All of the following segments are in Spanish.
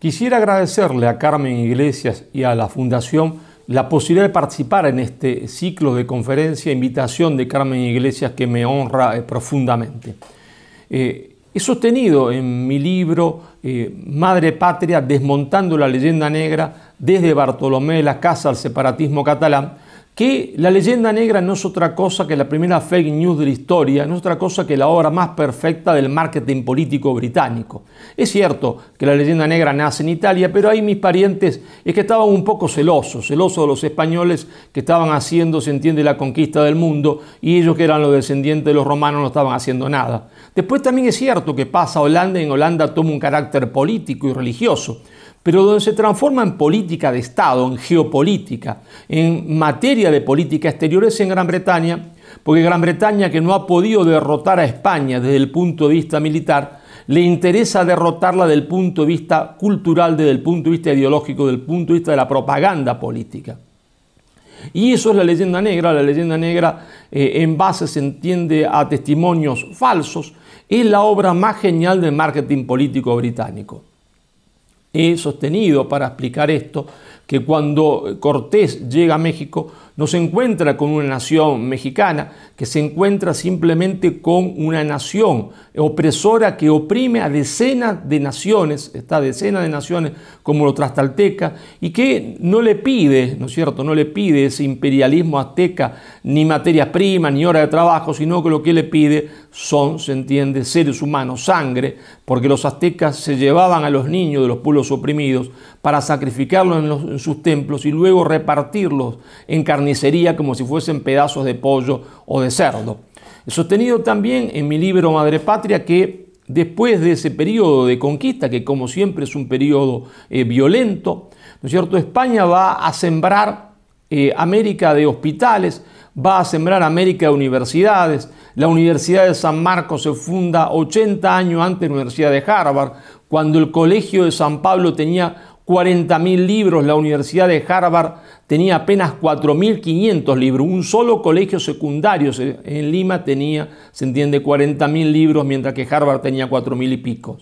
Quisiera agradecerle a Carmen Iglesias y a la Fundación la posibilidad de participar en este ciclo de conferencia, invitación de Carmen Iglesias que me honra profundamente. He sostenido en mi libro Madre Patria, desmontando la leyenda negra desde Bartolomé de las Casas al separatismo catalán, que la leyenda negra no es otra cosa que la primera fake news de la historia, no es otra cosa que la obra más perfecta del marketing político británico. Es cierto que la leyenda negra nace en Italia, pero ahí mis parientes es que estaban un poco celosos de los españoles que estaban haciendo, se entiende, la conquista del mundo, y ellos, que eran los descendientes de los romanos, no estaban haciendo nada. Después también es cierto que pasa a Holanda, y en Holanda toma un carácter político y religioso, pero donde se transforma en política de Estado, en geopolítica, en materia de política exterior, es en Gran Bretaña, porque Gran Bretaña, que no ha podido derrotar a España desde el punto de vista militar, le interesa derrotarla desde el punto de vista cultural, desde el punto de vista ideológico, desde el punto de vista de la propaganda política. Y eso es la leyenda negra. La leyenda negra, en base, se entiende, a testimonios falsos, es la obra más genial del marketing político británico. He sostenido, para explicar esto, que cuando Cortés llega a México no se encuentra con una nación mexicana, que se encuentra simplemente con una nación opresora que oprime a decenas de naciones, como los tlaxcaltecas, y que no le pide, ¿no es cierto?, no le pide ese imperialismo azteca ni materias primas ni horas de trabajo, sino que lo que le pide son, se entiende, seres humanos, sangre, porque los aztecas se llevaban a los niños de los pueblos oprimidos para sacrificarlos en sus templos y luego repartirlos en carnicería como si fuesen pedazos de pollo o de cerdo. He sostenido también en mi libro Madre Patria que después de ese periodo de conquista, que como siempre es un periodo violento, ¿no es cierto?, España va a sembrar América de hospitales, va a sembrar América de universidades. La Universidad de San Marcos se funda 80 años antes de la Universidad de Harvard, cuando el Colegio de San Pablo tenía 40.000 libros, la Universidad de Harvard tenía apenas 4.500 libros. Un solo colegio secundario en Lima tenía, se entiende, 40.000 libros, mientras que Harvard tenía 4.000 y pico.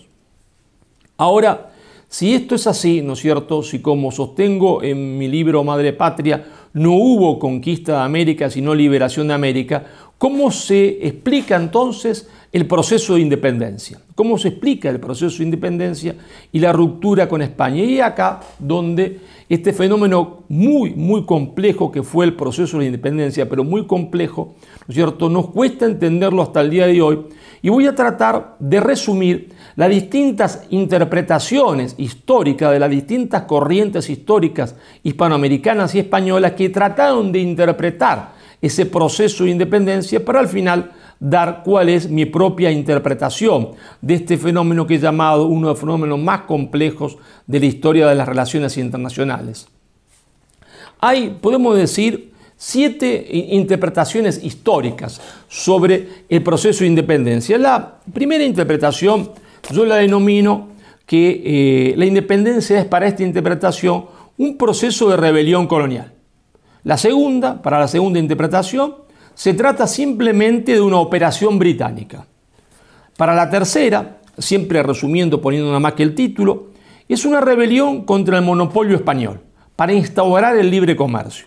Ahora, si esto es así, ¿no es cierto?, si como sostengo en mi libro Madre Patria, no hubo conquista de América, sino liberación de América, ¿cómo se explica entonces el proceso de independencia? ¿Cómo se explica el proceso de independencia y la ruptura con España? Y acá donde este fenómeno muy complejo que fue el proceso de la independencia, pero muy complejo, ¿no es cierto?, nos cuesta entenderlo hasta el día de hoy, y voy a tratar de resumir las distintas interpretaciones históricas de las distintas corrientes históricas hispanoamericanas y españolas que trataron de interpretar ese proceso de independencia para al final dar cuál es mi propia interpretación de este fenómeno que he llamado uno de los fenómenos más complejos de la historia de las relaciones internacionales. Hay, podemos decir, 7 interpretaciones históricas sobre el proceso de independencia. La primera interpretación yo la denomino que la independencia es para esta interpretación un proceso de rebelión colonial. La segunda, para la segunda interpretación, se trata simplemente de una operación británica. Para la tercera, siempre resumiendo, poniendo nada más que el título, es una rebelión contra el monopolio español para instaurar el libre comercio.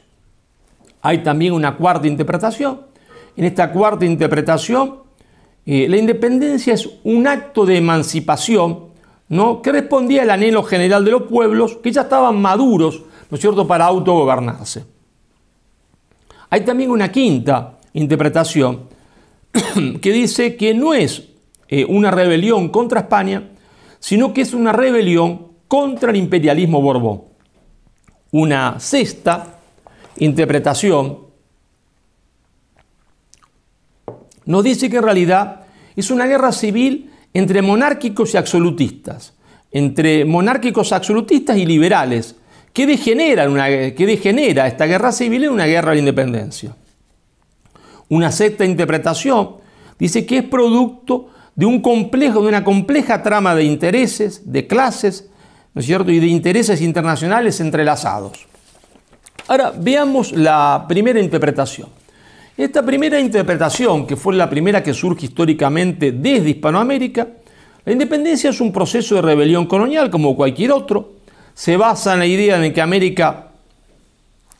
Hay también una cuarta interpretación. En esta cuarta interpretación, la independencia es un acto de emancipación, ¿no?, que respondía al anhelo general de los pueblos que ya estaban maduros, ¿no es cierto?, para autogobernarse. Hay también una quinta interpretación que dice que no es una rebelión contra España, sino que es una rebelión contra el imperialismo Borbón. Una sexta interpretación nos dice que en realidad es una guerra civil entre monárquicos y absolutistas, entre monárquicos absolutistas y liberales, que degenera esta guerra civil en una guerra de la independencia. Una sexta interpretación dice que es producto de una compleja trama de intereses, de clases, ¿no es cierto?, y de intereses internacionales entrelazados. Ahora, veamos la primera interpretación. Esta primera interpretación, que fue la primera que surge históricamente desde Hispanoamérica, La independencia es un proceso de rebelión colonial como cualquier otro. Se basa en la idea de que América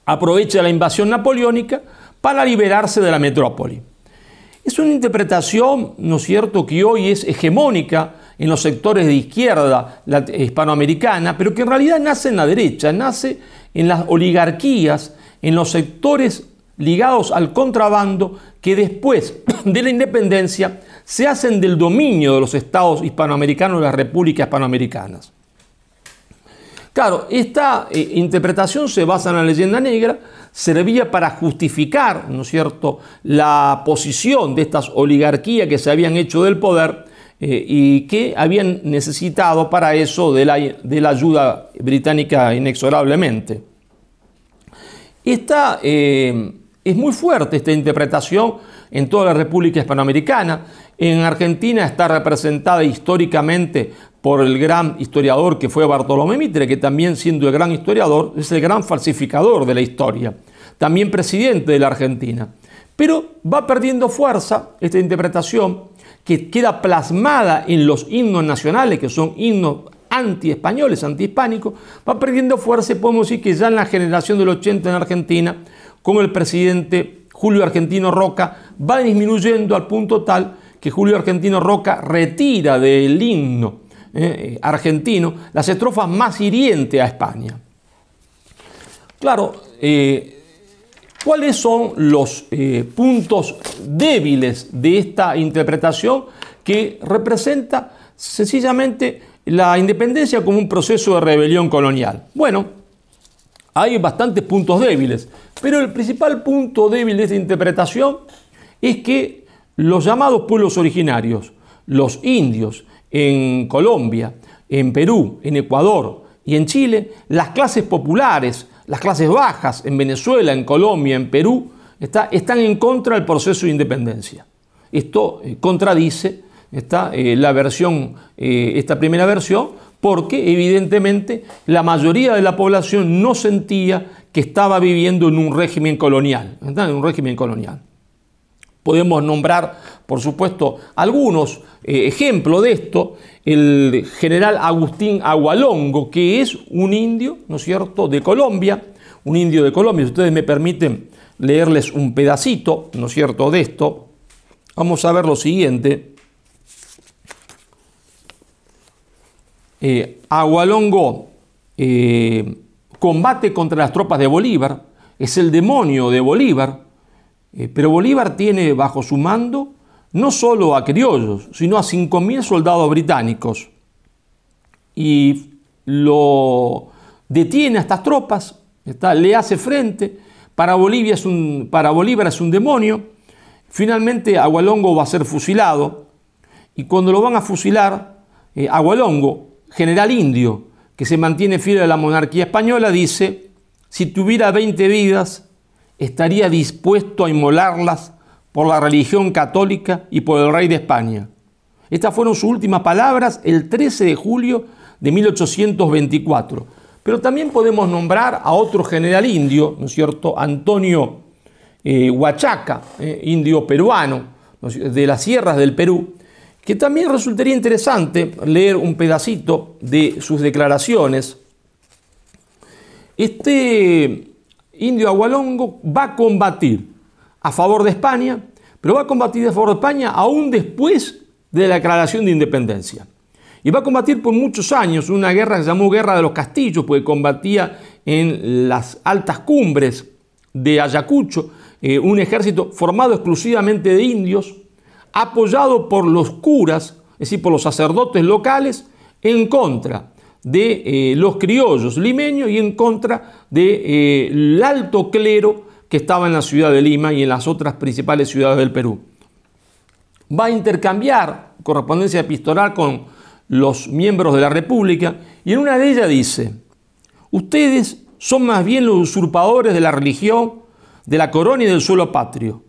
aprovecha la invasión napoleónica para liberarse de la metrópoli. Es una interpretación, ¿no es cierto?, que hoy es hegemónica en los sectores de izquierda hispanoamericana, pero que en realidad nace en la derecha, nace en las oligarquías, en los sectores ligados al contrabando que después de la independencia se hacen del dominio de los estados hispanoamericanos, de las repúblicas hispanoamericanas. Claro, esta interpretación se basa en la leyenda negra, servía para justificar, ¿no es cierto?, la posición de estas oligarquías que se habían hecho del poder y que habían necesitado para eso de la ayuda británica inexorablemente. Es muy fuerte esta interpretación en toda la República Hispanoamericana. En Argentina está representada históricamente por el gran historiador que fue Bartolomé Mitre, que también, siendo el gran historiador, es el gran falsificador de la historia, también presidente de la Argentina. Pero va perdiendo fuerza esta interpretación, que queda plasmada en los himnos nacionales, que son himnos anti-españoles, anti-hispánicos, va perdiendo fuerza y podemos decir que ya en la generación del 80 en Argentina, con el presidente Julio Argentino Roca, va disminuyendo al punto tal que Julio Argentino Roca retira del himno argentino las estrofas más hirientes a España. Claro, ¿cuáles son los puntos débiles de esta interpretación que representa sencillamente la independencia como un proceso de rebelión colonial? Bueno, hay bastantes puntos débiles, pero el principal punto débil de esta interpretación es que los llamados pueblos originarios, los indios en Colombia, en Perú, en Ecuador y en Chile, las clases populares, las clases bajas en Venezuela, en Colombia, en Perú, están en contra del proceso de independencia. Esto contradice esta primera versión, porque evidentemente la mayoría de la población no sentía que estaba viviendo en un régimen colonial. Podemos nombrar, por supuesto, algunos ejemplos de esto. El general Agustín Agualongo, que es un indio, ¿no es cierto?, de Colombia, un indio de Colombia. Si ustedes me permiten leerles un pedacito, ¿no es cierto?, de esto, vamos a ver lo siguiente. Agualongo combate contra las tropas de Bolívar, es el demonio de Bolívar, pero Bolívar tiene bajo su mando no solo a criollos, sino a 5.000 soldados británicos, y lo detiene a estas tropas, le hace frente. Para Bolívar es un demonio. Finalmente Agualongo va a ser fusilado, y cuando lo van a fusilar, Agualongo, general indio, que se mantiene fiel a la monarquía española, dice: si tuviera 20 vidas, estaría dispuesto a inmolarlas por la religión católica y por el rey de España. Estas fueron sus últimas palabras el 13 de julio de 1824. Pero también podemos nombrar a otro general indio, ¿no es cierto?, Antonio Huachaca, indio peruano, de las sierras del Perú, que también resultaría interesante leer un pedacito de sus declaraciones. Este indio Agualongo va a combatir a favor de España, pero va a combatir a favor de España aún después de la declaración de independencia. Y va a combatir por muchos años una guerra que se llamó Guerra de los Castillos, porque combatía en las altas cumbres de Ayacucho, un ejército formado exclusivamente de indios, apoyado por los curas, es decir, por los sacerdotes locales, en contra de los criollos limeños y en contra del alto clero que estaba en la ciudad de Lima y en las otras principales ciudades del Perú. Va a intercambiar correspondencia epistolar con los miembros de la República, y en una de ellas dice: ustedes son más bien los usurpadores de la religión, de la corona y del suelo patrio.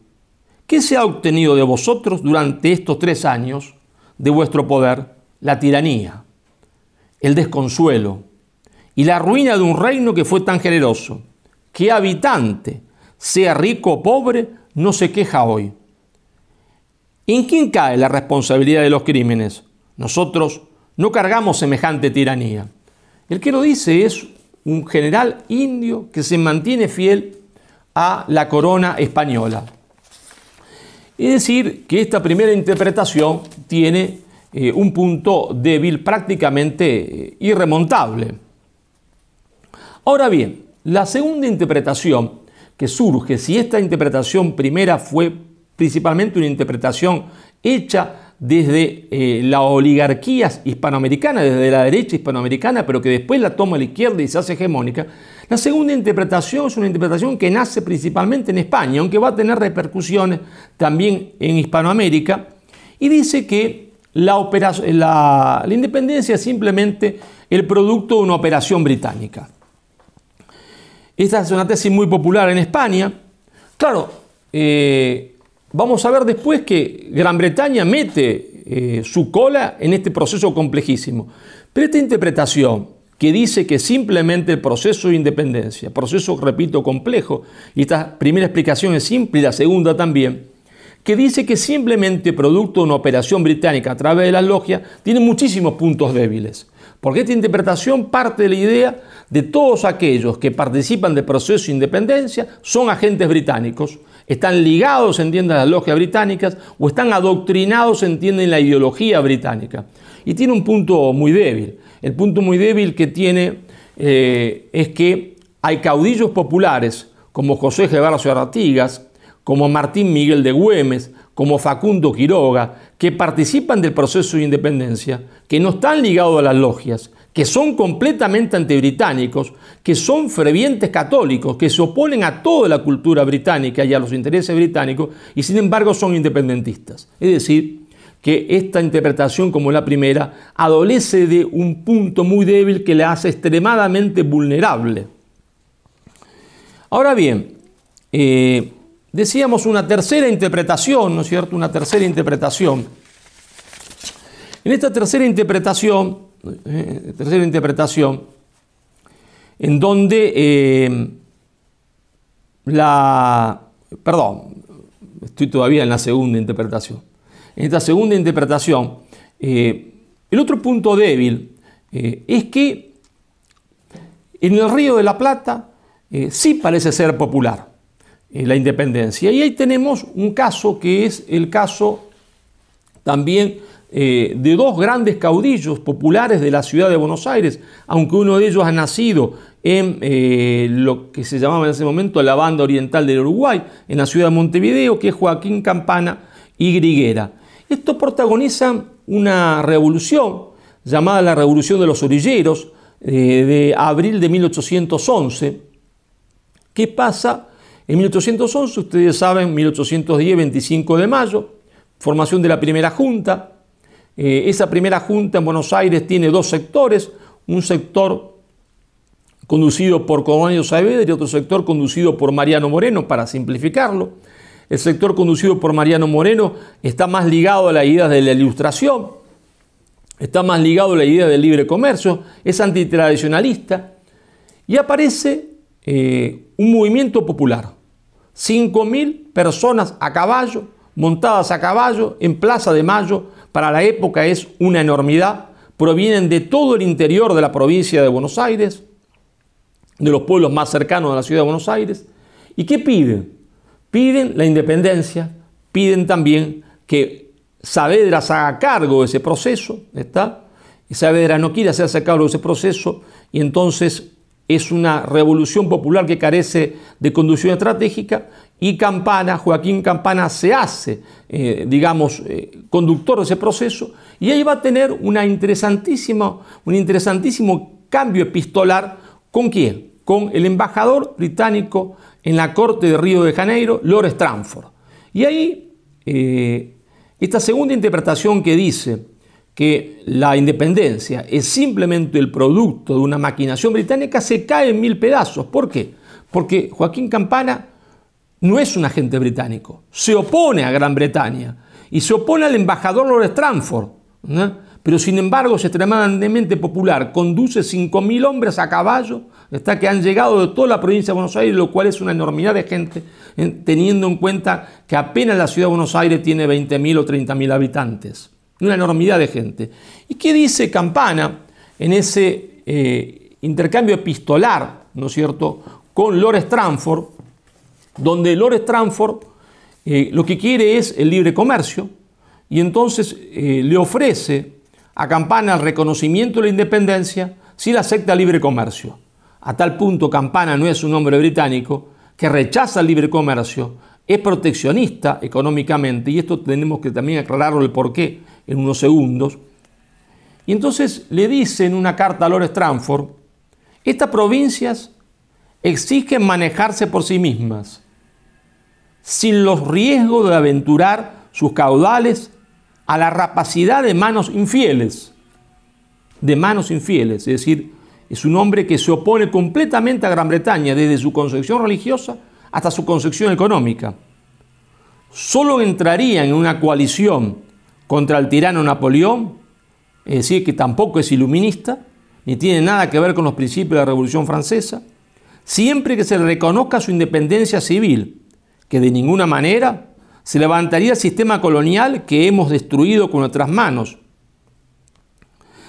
¿Qué se ha obtenido de vosotros durante estos 3 años de vuestro poder? La tiranía, el desconsuelo y la ruina de un reino que fue tan generoso. ¿Qué habitante, sea rico o pobre, no se queja hoy? ¿En quién cae la responsabilidad de los crímenes? Nosotros no cargamos semejante tiranía. El que lo dice es un general indio que se mantiene fiel a la corona española. Es decir, que esta primera interpretación tiene un punto débil prácticamente irremontable. Ahora bien, la segunda interpretación que surge, si esta interpretación primera fue principalmente una interpretación hecha desde la oligarquía hispanoamericana, desde la derecha hispanoamericana, pero que después la toma la izquierda y se hace hegemónica, la segunda interpretación es una interpretación que nace principalmente en España, aunque va a tener repercusiones también en Hispanoamérica, y dice que la independencia es simplemente el producto de una operación británica. Esta es una tesis muy popular en España. Claro, vamos a ver después que Gran Bretaña mete su cola en este proceso complejísimo. Pero esta interpretación que dice que simplemente el proceso de independencia, proceso, repito, complejo, y esta primera explicación es simple y la segunda también, que dice que simplemente producto de una operación británica a través de las logias, tiene muchísimos puntos débiles. Porque esta interpretación parte de la idea de todos aquellos que participan del proceso de independencia son agentes británicos, están ligados, entienden, a las logias británicas o están adoctrinados, entienden, la ideología británica. Y tiene un punto muy débil. El punto muy débil que tiene es que hay caudillos populares como José Gervasio Artigas, como Martín Miguel de Güemes, como Facundo Quiroga, que participan del proceso de independencia, que no están ligados a las logias, que son completamente antibritánicos, que son fervientes católicos, que se oponen a toda la cultura británica y a los intereses británicos, y sin embargo son independentistas. Es decir, que esta interpretación, como la primera, adolece de un punto muy débil que la hace extremadamente vulnerable. Ahora bien, decíamos una tercera interpretación, ¿no es cierto? Una tercera interpretación. En esta tercera interpretación, en donde estoy todavía en la segunda interpretación. En esta segunda interpretación, el otro punto débil es que en el Río de la Plata sí parece ser popular la independencia. Y ahí tenemos un caso que es el caso también de dos grandes caudillos populares de la ciudad de Buenos Aires, aunque uno de ellos ha nacido en lo que se llamaba en ese momento la banda oriental del Uruguay, en la ciudad de Montevideo, que es Joaquín Campana y Griguera. Estos protagonizan una revolución llamada la Revolución de los Orilleros de abril de 1811. ¿Qué pasa? En 1811, ustedes saben, 1810, 25 de mayo, formación de la primera junta. Esa primera junta en Buenos Aires tiene dos sectores, un sector conducido por Cornelio Saavedra y otro sector conducido por Mariano Moreno, para simplificarlo. El sector conducido por Mariano Moreno está más ligado a la idea de la Ilustración, está más ligado a la idea del libre comercio, es antitradicionalista, y aparece un movimiento popular. 5.000 personas a caballo, montadas a caballo, en Plaza de Mayo. Para la época es una enormidad. Provienen de todo el interior de la provincia de Buenos Aires, de los pueblos más cercanos a la ciudad de Buenos Aires. ¿Y qué piden? Piden la independencia, piden también que Saavedra se haga cargo de ese proceso, ¿está? Y Saavedra no quiere hacerse cargo de ese proceso, y entonces es una revolución popular que carece de conducción estratégica, y Campana, Joaquín Campana, se hace, conductor de ese proceso, y ahí va a tener un interesantísimo cambio epistolar. ¿Con quién? Con el embajador británico en la corte de Río de Janeiro, Lord Stranford. Y ahí, esta segunda interpretación que dice que la independencia es simplemente el producto de una maquinación británica, se cae en 1000 pedazos. ¿Por qué? Porque Joaquín Campana no es un agente británico, se opone a Gran Bretaña y se opone al embajador Lord Stranford, ¿no? Pero sin embargo es extremadamente popular, conduce 5.000 hombres a caballo, que han llegado de toda la provincia de Buenos Aires, lo cual es una enormidad de gente, teniendo en cuenta que apenas la ciudad de Buenos Aires tiene 20.000 o 30.000 habitantes. una enormidad de gente. ¿Y qué dice Campana en ese intercambio epistolar, ¿no es cierto?, con Lord Stranford, donde Lord Stranford lo que quiere es el libre comercio, y entonces le ofrece a Campana el reconocimiento de la independencia si la acepta el libre comercio. A tal punto Campana no es un hombre británico que rechaza el libre comercio, es proteccionista económicamente, y esto tenemos que también aclararlo el porqué en unos segundos. Y entonces le dice en una carta a Lord Stranford: estas provincias exigen manejarse por sí mismas, sin los riesgos de aventurar sus caudales a la rapacidad de manos infieles. De manos infieles, es decir, es un hombre que se opone completamente a Gran Bretaña, desde su concepción religiosa hasta su concepción económica. Solo entrarían en una coalición contra el tirano Napoleón, es decir, que tampoco es iluminista, ni tiene nada que ver con los principios de la Revolución Francesa, siempre que se le reconozca su independencia civil, que de ninguna manera se levantaría el sistema colonial que hemos destruido con nuestras manos.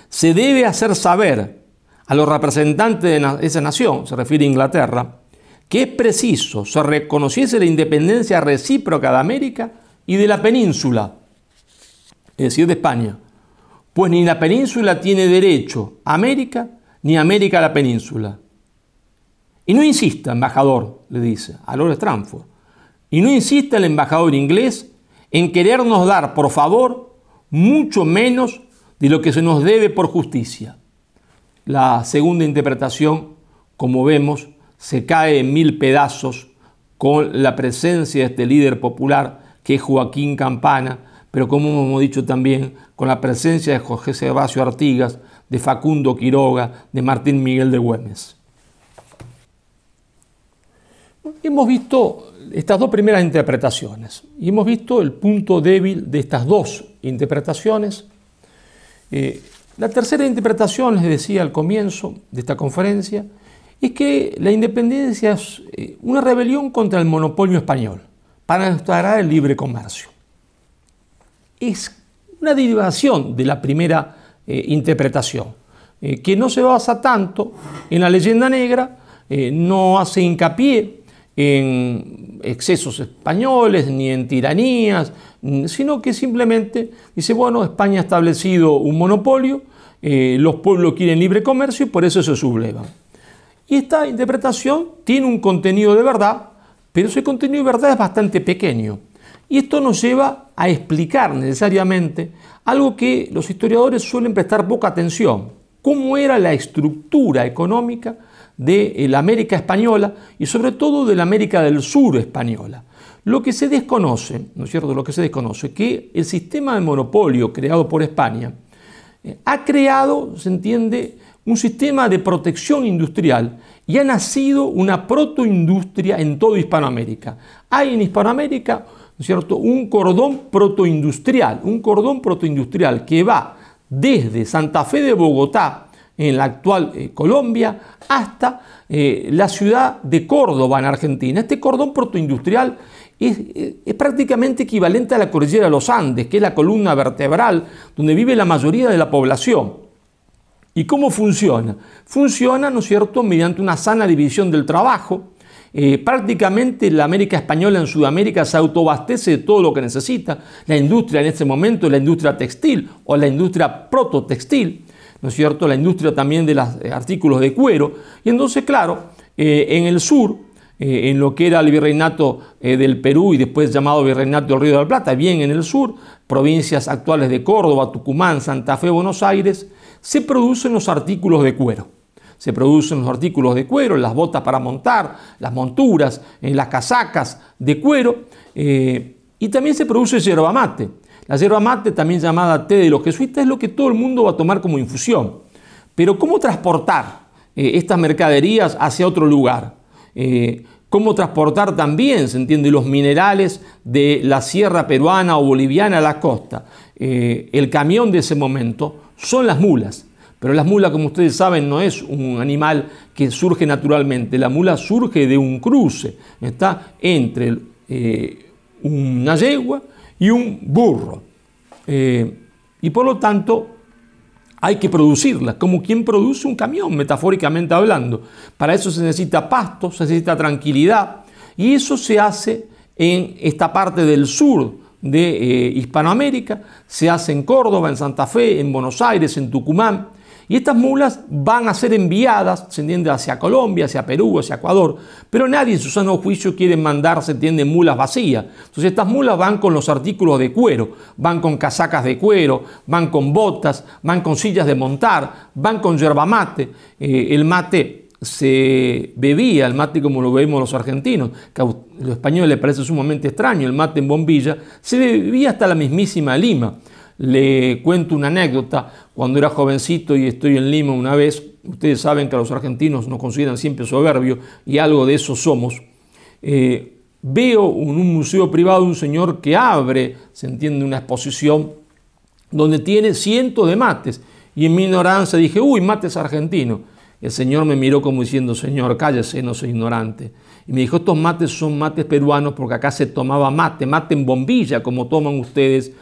Se debe hacer saber a los representantes de esa nación, se refiere a Inglaterra, que es preciso se reconociese la independencia recíproca de América y de la península, es decir, de España, pues ni la península tiene derecho a América, ni América a la península. Y no insista, embajador, le dice a Lord Stranford, y no insista el embajador inglés en querernos dar, por favor, mucho menos de lo que se nos debe por justicia. La segunda interpretación, como vemos, se cae en mil pedazos con la presencia de este líder popular que es Joaquín Campana, pero como hemos dicho también, con la presencia de José Servasio Artigas, de Facundo Quiroga, de Martín Miguel de Güemes. Hemos visto estas dos primeras interpretaciones y hemos visto el punto débil de estas dos interpretaciones. La tercera interpretación, les decía al comienzo de esta conferencia, es que la independencia es una rebelión contra el monopolio español para instaurar el libre comercio. Es una derivación de la primera interpretación, que no se basa tanto en la leyenda negra, no hace hincapié en excesos españoles ni en tiranías, sino que simplemente dice, bueno, España ha establecido un monopolio, los pueblos quieren libre comercio y por eso se sublevan. Y esta interpretación tiene un contenido de verdad, pero ese contenido de verdad es bastante pequeño. Y esto nos lleva a explicar necesariamente algo que los historiadores suelen prestar poca atención: cómo era la estructura económica de la América española y sobre todo de la América del Sur española. Lo que se desconoce, ¿no es cierto?, lo que se desconoce es que el sistema de monopolio creado por España ha creado, se entiende, un sistema de protección industrial y ha nacido una protoindustria en toda Hispanoamérica. Hay en Hispanoamérica, ¿no es cierto?, un cordón protoindustrial que va desde Santa Fe de Bogotá, en la actual Colombia, hasta la ciudad de Córdoba, en Argentina. Este cordón protoindustrial es prácticamente equivalente a la cordillera de los Andes, que es la columna vertebral donde vive la mayoría de la población. ¿Y cómo funciona? Funciona, ¿no es cierto?, mediante una sana división del trabajo. Prácticamente la América española en Sudamérica se autoabastece de todo lo que necesita. La industria en este momento es la industria textil o la industria prototextil, ¿no es cierto?, la industria también de los artículos de cuero. Y entonces, claro, en el sur, en lo que era el virreinato del Perú y después llamado virreinato del Río de la Plata, bien en el sur, provincias actuales de Córdoba, Tucumán, Santa Fe, Buenos Aires, se producen los artículos de cuero. Se producen los artículos de cuero, las botas para montar, las monturas, las casacas de cuero, y también se produce yerba mate. La yerba mate, también llamada té de los jesuitas, es lo que todo el mundo va a tomar como infusión. Pero ¿cómo transportar estas mercaderías hacia otro lugar? ¿Cómo transportar también, se entiende, los minerales de la sierra peruana o boliviana a la costa? El camión de ese momento son las mulas. Pero la mula, como ustedes saben, no es un animal que surge naturalmente. La mula surge de un cruce, está entre una yegua y un burro. y por lo tanto hay que producirlas, como quien produce un camión, metafóricamente hablando. Para eso se necesita pasto, se necesita tranquilidad, y eso se hace en esta parte del sur de Hispanoamérica, se hace en Córdoba, en Santa Fe, en Buenos Aires, en Tucumán, y estas mulas van a ser enviadas, se entiende, hacia Colombia, hacia Perú, hacia Ecuador, pero nadie en su sano juicio quiere mandar, se entiende, mulas vacías. Entonces estas mulas van con los artículos de cuero, van con casacas de cuero, van con botas, van con sillas de montar, van con yerba mate. El mate se bebía, el mate como lo bebemos los argentinos, que a los españoles les parece sumamente extraño, el mate en bombilla, se bebía hasta la mismísima Lima. Le cuento una anécdota. Cuando era jovencito y estoy en Lima una vez, ustedes saben que a los argentinos nos consideran siempre soberbios y algo de eso somos. Veo en un museo privado un señor que abre, se entiende, una exposición donde tiene cientos de mates, y en mi ignorancia dije, uy, mates argentinos. El señor me miró como diciendo, señor, cállese, no soy ignorante. Y me dijo, estos mates son mates peruanos porque acá se tomaba mate en bombilla, como toman ustedes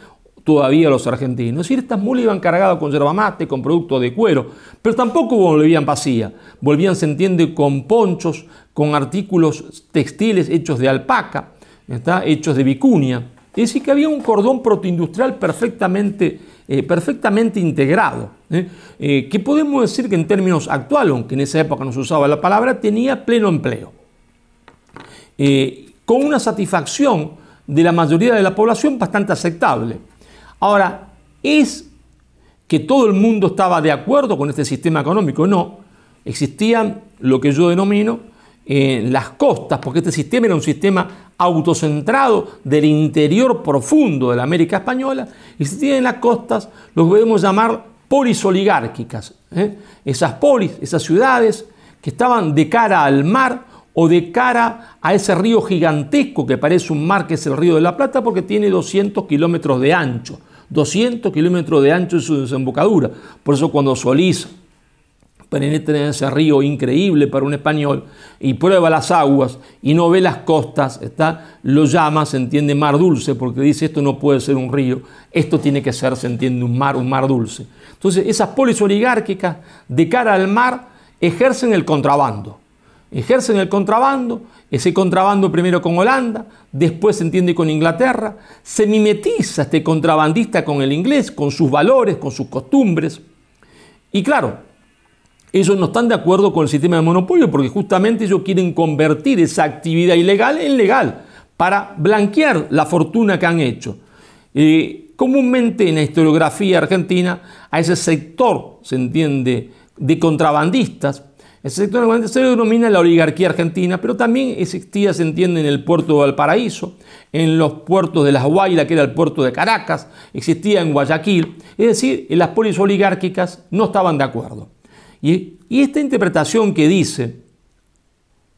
todavía los argentinos. Es decir, estas mulas iban cargadas con yerba mate, con productos de cuero, pero tampoco volvían vacías. Volvían, se entiende, con ponchos, con artículos textiles hechos de alpaca, ¿está? Hechos de vicuña. Es decir, que había un cordón protoindustrial perfectamente integrado, que podemos decir que en términos actuales, aunque en esa época no se usaba la palabra, tenía pleno empleo, con una satisfacción de la mayoría de la población bastante aceptable. Ahora, ¿es que todo el mundo estaba de acuerdo con este sistema económico? No, existían lo que yo denomino las costas, porque este sistema era un sistema autocentrado del interior profundo de la América Española. Existían en las costas lo que podemos llamar polis oligárquicas, esas polis, esas ciudades que estaban de cara al mar o de cara a ese río gigantesco que parece un mar, que es el Río de la Plata, porque tiene 200 kilómetros de ancho. 200 kilómetros de ancho en su desembocadura. Por eso cuando Solís penetra en ese río increíble para un español y prueba las aguas y no ve las costas, lo llama, se entiende, mar dulce, porque dice, esto no puede ser un río, esto tiene que ser, se entiende, un mar dulce. Entonces esas polis oligárquicas de cara al mar ejercen el contrabando. Ese contrabando primero con Holanda, después se entiende con Inglaterra, se mimetiza este contrabandista con el inglés, con sus valores, con sus costumbres. Y claro, ellos no están de acuerdo con el sistema de monopolio porque justamente ellos quieren convertir esa actividad ilegal en legal para blanquear la fortuna que han hecho. Comúnmente en la historiografía argentina a ese sector, se entiende, de contrabandistas, ese sector se denomina la oligarquía argentina, pero también existía, se entiende, en el puerto de Valparaíso, en los puertos de Las Guairas, que era el puerto de Caracas, existía en Guayaquil. Es decir, las polis oligárquicas no estaban de acuerdo. Y esta interpretación que dice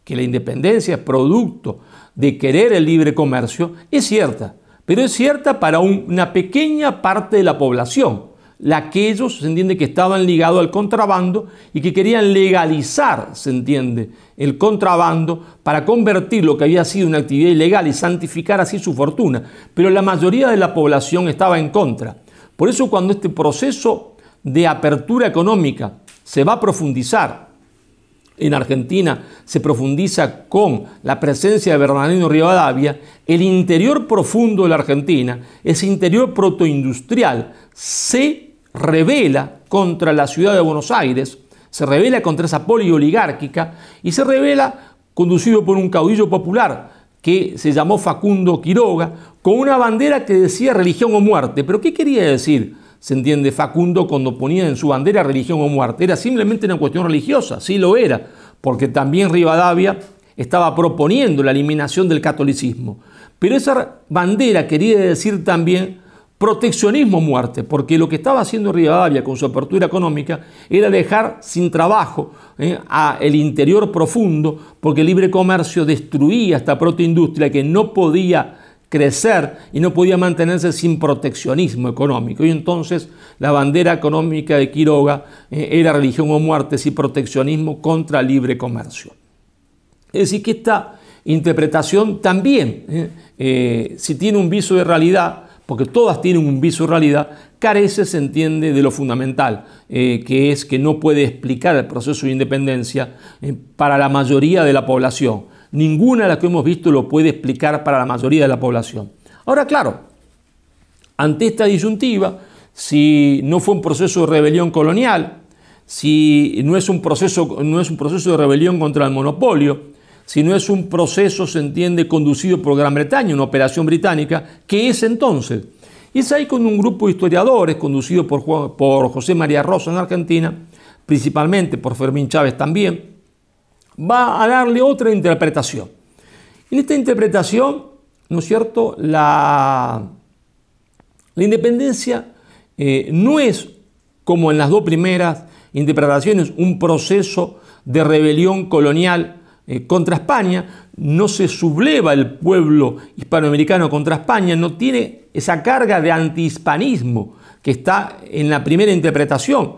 que la independencia es producto de querer el libre comercio es cierta, pero es cierta para una pequeña parte de la población. Aquellos, se entiende, que estaban ligados al contrabando y que querían legalizar, se entiende, el contrabando para convertir lo que había sido una actividad ilegal y santificar así su fortuna. Pero la mayoría de la población estaba en contra. Por eso cuando este proceso de apertura económica se va a profundizar, en Argentina se profundiza con la presencia de Bernardino Rivadavia, el interior profundo de la Argentina, ese interior protoindustrial, se rebela contra la ciudad de Buenos Aires, se rebela contra esa poli oligárquica y se rebela conducido por un caudillo popular que se llamó Facundo Quiroga, con una bandera que decía religión o muerte. ¿Pero qué quería decir? Se entiende, Facundo, cuando ponía en su bandera religión o muerte, era simplemente una cuestión religiosa, sí lo era, porque también Rivadavia estaba proponiendo la eliminación del catolicismo. Pero esa bandera quería decir también proteccionismo o muerte, porque lo que estaba haciendo Rivadavia con su apertura económica era dejar sin trabajo a el interior profundo, porque el libre comercio destruía esta protoindustria que no podía crecer y no podía mantenerse sin proteccionismo económico. Y entonces la bandera económica de Quiroga era religión o muerte y proteccionismo contra libre comercio. Es decir, que esta interpretación también, si tiene un viso de realidad, porque todas tienen un viso de realidad, carece, se entiende, de lo fundamental, que es que no puede explicar el proceso de independencia para la mayoría de la población. Ninguna de las que hemos visto lo puede explicar para la mayoría de la población. Ahora, claro, ante esta disyuntiva, si no fue un proceso de rebelión colonial, si no es un proceso de rebelión contra el monopolio, si no es un proceso, se entiende, conducido por Gran Bretaña, una operación británica, ¿qué es entonces? Y es ahí con un grupo de historiadores, conducido por José María Rosa en Argentina, principalmente por Fermín Chávez también, va a darle otra interpretación. En esta interpretación, ¿no es cierto?, la independencia no es, como en las dos primeras interpretaciones, un proceso de rebelión colonial contra España, no se subleva el pueblo hispanoamericano contra España, no tiene esa carga de antihispanismo que está en la primera interpretación,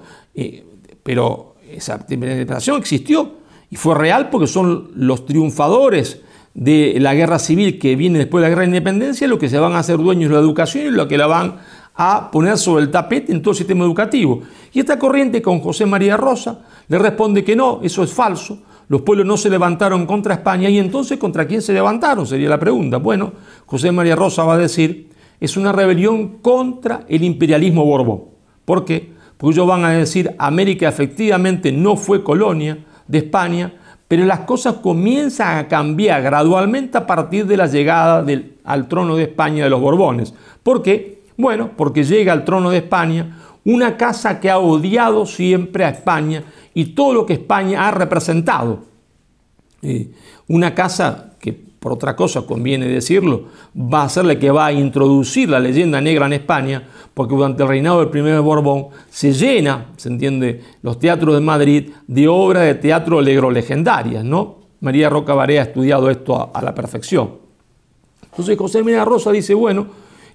pero esa primera interpretación existió y fue real porque son los triunfadores de la guerra civil que viene después de la guerra de independencia los que se van a hacer dueños de la educación y los que la van a poner sobre el tapete en todo el sistema educativo. Y esta corriente con José María Rosa le responde que no, eso es falso. Los pueblos no se levantaron contra España, y entonces ¿contra quién se levantaron? Sería la pregunta. Bueno, José María Rosa va a decir, es una rebelión contra el imperialismo Borbón. ¿Por qué? Porque ellos van a decir, América efectivamente no fue colonia de España, pero las cosas comienzan a cambiar gradualmente a partir de la llegada al trono de España de los Borbones. ¿Por qué? Bueno, porque llega al trono de España una casa que ha odiado siempre a España y todo lo que España ha representado. Una casa que, por otra cosa, conviene decirlo, va a ser la que va a introducir la leyenda negra en España, porque durante el reinado del primer Borbón se llena, se entiende, los teatros de Madrid de obras de teatro legendarias, ¿no? María Roca Barea ha estudiado esto a la perfección. Entonces José María Rosa dice, bueno,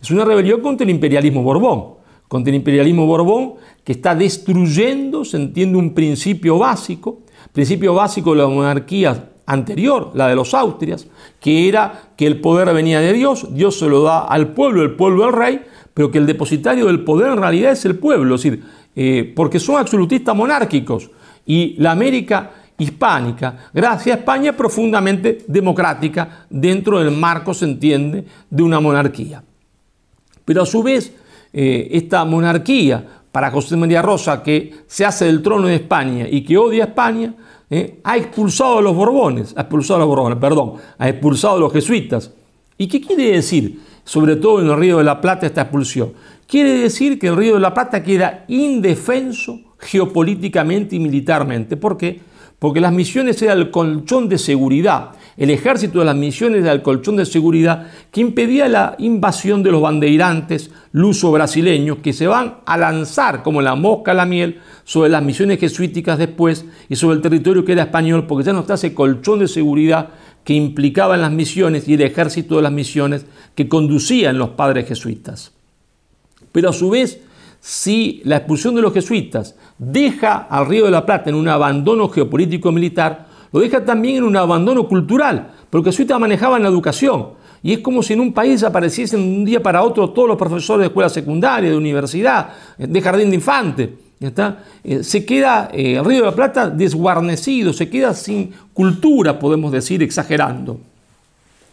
es una rebelión contra el imperialismo Borbón. Contra el imperialismo Borbón, que está destruyendo, se entiende, un principio básico de la monarquía anterior, la de los Austrias, que era que el poder venía de Dios, Dios se lo da al pueblo, el pueblo al rey, pero que el depositario del poder en realidad es el pueblo, es decir, porque son absolutistas monárquicos, y la América hispánica, gracias a España, es profundamente democrática dentro del marco, se entiende, de una monarquía. Pero a su vez, esta monarquía, para José María Rosa, que se hace del trono de España y que odia a España, ha expulsado a los Borbones, ha expulsado a los jesuitas. ¿Y qué quiere decir, sobre todo en el Río de la Plata, esta expulsión? Quiere decir que el Río de la Plata queda indefenso geopolíticamente y militarmente. ¿Por qué? Porque las misiones eran el colchón de seguridad. El ejército de las misiones era el colchón de seguridad que impedía la invasión de los bandeirantes luso-brasileños que se van a lanzar como la mosca a la miel sobre las misiones jesuíticas después y sobre el territorio que era español, porque ya no está ese colchón de seguridad que implicaban las misiones y el ejército de las misiones que conducían los padres jesuitas. Pero a su vez, si la expulsión de los jesuitas deja al Río de la Plata en un abandono geopolítico militar, lo deja también en un abandono cultural, porque los jesuitas manejaban la educación. Y es como si en un país apareciesen de un día para otro todos los profesores de escuela secundaria, de universidad, de jardín de infantes. Se queda el Río de la Plata desguarnecido, se queda sin cultura, podemos decir, exagerando.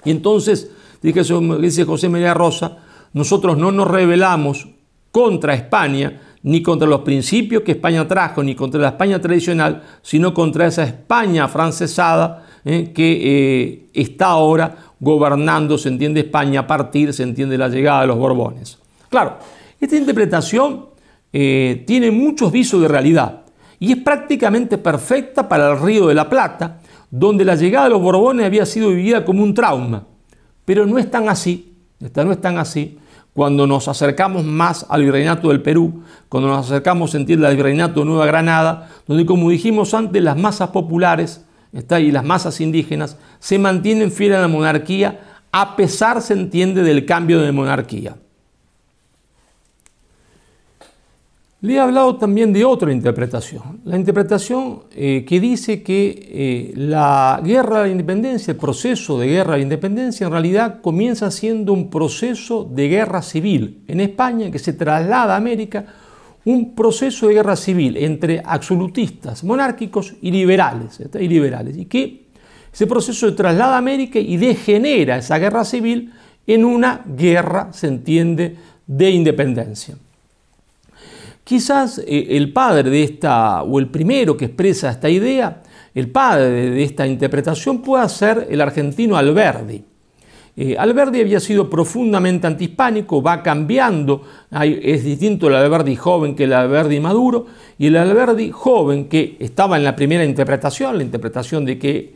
Y entonces, dice José María Rosa, nosotros no nos rebelamos contra España, ni contra los principios que España trajo, ni contra la España tradicional, sino contra esa España afrancesada que está ahora gobernando, se entiende, España a partir, se entiende, de la llegada de los Borbones. Claro, esta interpretación tiene muchos visos de realidad y es prácticamente perfecta para el Río de la Plata, donde la llegada de los Borbones había sido vivida como un trauma. Pero no es tan así, no es tan así. Cuando nos acercamos más al virreinato del Perú, cuando nos acercamos, se entiende, al virreinato de Nueva Granada, donde, como dijimos antes, las masas populares y las masas indígenas se mantienen fieles a la monarquía a pesar, se entiende, del cambio de monarquía. Le he hablado también de otra interpretación, la interpretación que dice que la guerra de la independencia, el proceso de guerra de la independencia, en realidad comienza siendo un proceso de guerra civil en España que se traslada a América, un proceso de guerra civil entre absolutistas, monárquicos y liberales, y que ese proceso se traslada a América y degenera esa guerra civil en una guerra, se entiende, de independencia. Quizás el padre de esta, o el primero que expresa esta idea, el padre de esta interpretación pueda ser el argentino Alberdi. Alberdi había sido profundamente antihispánico, va cambiando, es distinto el Alberdi joven que el Alberdi maduro, y el Alberdi joven que estaba en la primera interpretación, la interpretación de que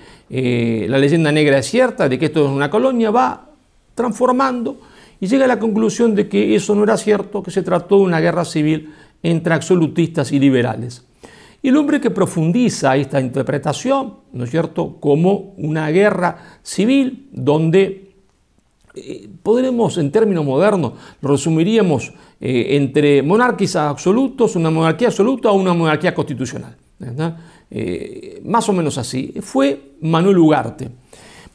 la leyenda negra es cierta, de que esto es una colonia, va transformando y llega a la conclusión de que eso no era cierto, que se trató de una guerra civil entre absolutistas y liberales. Y el hombre que profundiza esta interpretación, ¿no es cierto?, como una guerra civil donde podremos, en términos modernos, lo resumiríamos entre monarquías absolutos, una monarquía absoluta o una monarquía constitucional. Más o menos así. Fue Manuel Ugarte.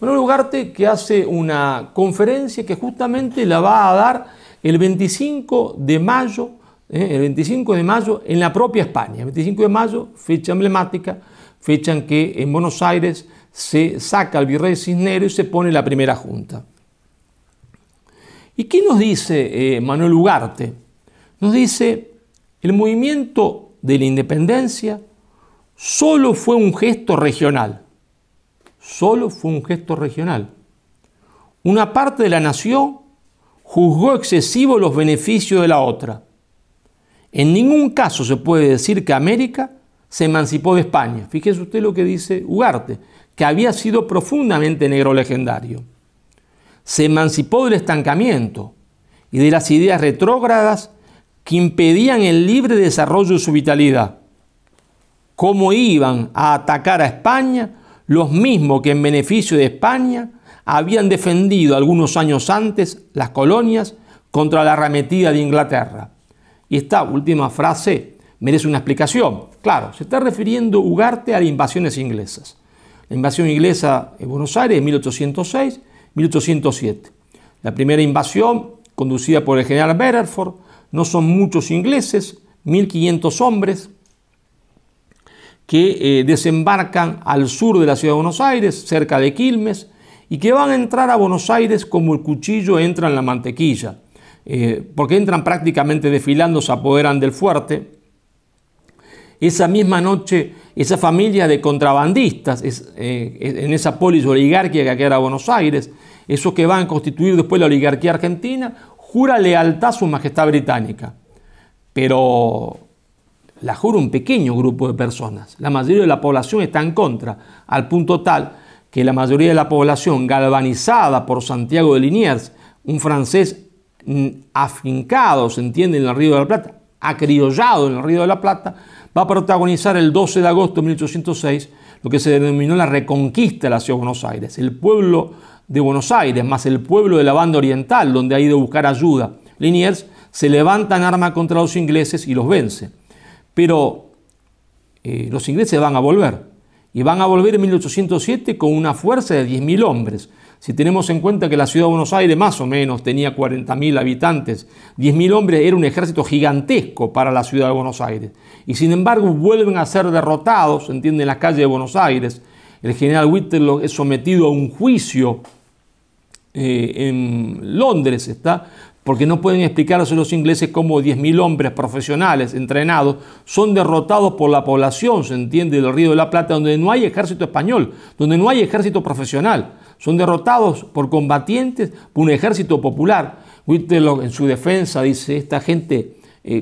Manuel Ugarte, que hace una conferencia que justamente la va a dar el 25 de mayo, en la propia España. El 25 de mayo, fecha emblemática, fecha en que en Buenos Aires se saca al virrey Cisneros y se pone la primera junta. ¿Y qué nos dice Manuel Ugarte? Nos dice, el movimiento de la independencia solo fue un gesto regional. Solo fue un gesto regional. Una parte de la nación juzgó excesivos los beneficios de la otra. En ningún caso se puede decir que América se emancipó de España. Fíjese usted lo que dice Ugarte, que había sido profundamente negro legendario. Se emancipó del estancamiento y de las ideas retrógradas que impedían el libre desarrollo de su vitalidad. ¿Cómo iban a atacar a España los mismos que en beneficio de España habían defendido algunos años antes las colonias contra la arremetida de Inglaterra? Y esta última frase merece una explicación. Claro, se está refiriendo Ugarte a las invasiones inglesas. La invasión inglesa en Buenos Aires en 1806-1807. La primera invasión, conducida por el general Bedford, no son muchos ingleses, 1.500 hombres, que desembarcan al sur de la ciudad de Buenos Aires, cerca de Quilmes, y que van a entrar a Buenos Aires como el cuchillo entra en la mantequilla, porque entran prácticamente desfilando, se apoderan del fuerte. Esa misma noche, esa familia de contrabandistas, en esa polis oligárquica que era Buenos Aires, esos que van a constituir después la oligarquía argentina, jura lealtad a su majestad británica. Pero la jura un pequeño grupo de personas. La mayoría de la población está en contra, al punto tal que la mayoría de la población, galvanizada por Santiago de Liniers, un francés afincado, se entiende, en el Río de la Plata, acriollado en el Río de la Plata, va a protagonizar el 12 de agosto de 1806 lo que se denominó la reconquista de la ciudad de Buenos Aires. El pueblo de Buenos Aires, más el pueblo de la banda oriental, donde ha ido a buscar ayuda Liniers, se levanta en arma contra los ingleses y los vence. Pero los ingleses van a volver, y van a volver en 1807 con una fuerza de 10.000 hombres. Si tenemos en cuenta que la ciudad de Buenos Aires más o menos tenía 40.000 habitantes, 10.000 hombres era un ejército gigantesco para la ciudad de Buenos Aires. Y sin embargo vuelven a ser derrotados, se entiende, en las calles de Buenos Aires. El general Whitlock es sometido a un juicio en Londres, porque no pueden explicarse los ingleses cómo 10.000 hombres profesionales, entrenados, son derrotados por la población, se entiende, del Río de la Plata, donde no hay ejército español, donde no hay ejército profesional. Son derrotados por combatientes, por un ejército popular. Whitlock en su defensa dice, esta gente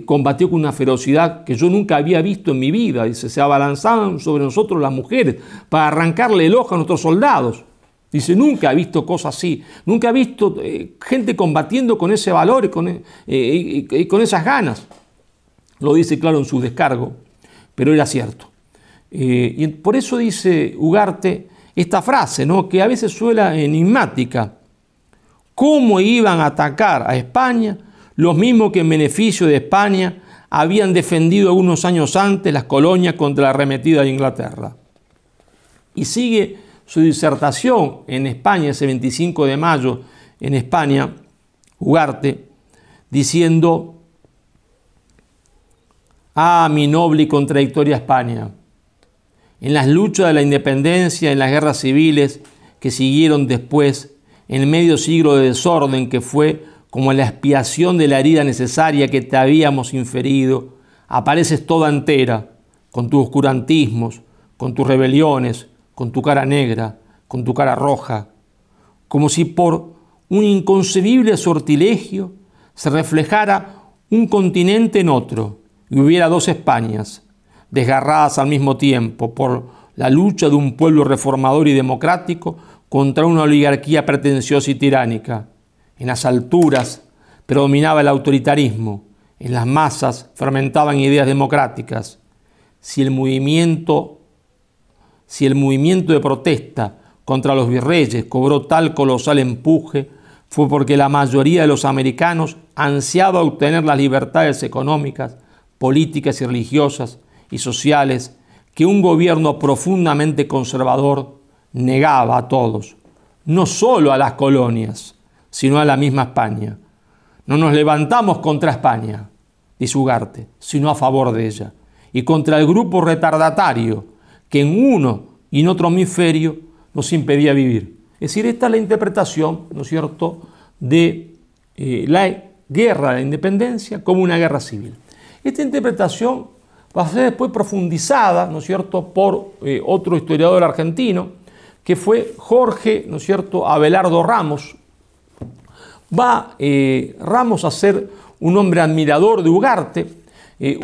combatió con una ferocidad que yo nunca había visto en mi vida. Dice, se abalanzaban sobre nosotros las mujeres para arrancarle el ojo a nuestros soldados. Dice, nunca he visto cosas así, nunca he visto gente combatiendo con ese valor y con esas ganas. Lo dice claro en su descargo, pero era cierto. Y por eso dice Ugarte esta frase, ¿no?, que a veces suena enigmática. ¿Cómo iban a atacar a España los mismos que en beneficio de España habían defendido unos años antes las colonias contra la arremetida de Inglaterra. Y sigue su disertación en España, ese 25 de mayo, en España, Ugarte, diciendo: «Ah, mi noble y contradictoria España, en las luchas de la independencia, en las guerras civiles que siguieron después, en el medio siglo de desorden que fue como la expiación de la herida necesaria que te habíamos inferido, apareces toda entera, con tus oscurantismos, con tus rebeliones, con tu cara negra, con tu cara roja, como si por un inconcebible sortilegio se reflejara un continente en otro y hubiera dos Españas, desgarradas al mismo tiempo por la lucha de un pueblo reformador y democrático contra una oligarquía pretenciosa y tiránica. En las alturas predominaba el autoritarismo, en las masas fermentaban ideas democráticas. Si el movimiento de protesta contra los virreyes cobró tal colosal empuje, fue porque la mayoría de los americanos ansiaba obtener las libertades económicas, políticas y religiosas y sociales que un gobierno profundamente conservador negaba a todos, no solo a las colonias, sino a la misma España. No nos levantamos contra España, dice Ugarte, sino a favor de ella, y contra el grupo retardatario que en uno y en otro hemisferio nos impedía vivir. Es decir, esta es la interpretación, ¿no es cierto?, de la guerra de la independencia como una guerra civil. Esta interpretación va a ser después profundizada, ¿no es cierto?, por otro historiador argentino, que fue Jorge, ¿no es cierto?, Abelardo Ramos. Va Ramos a ser un hombre admirador de Ugarte.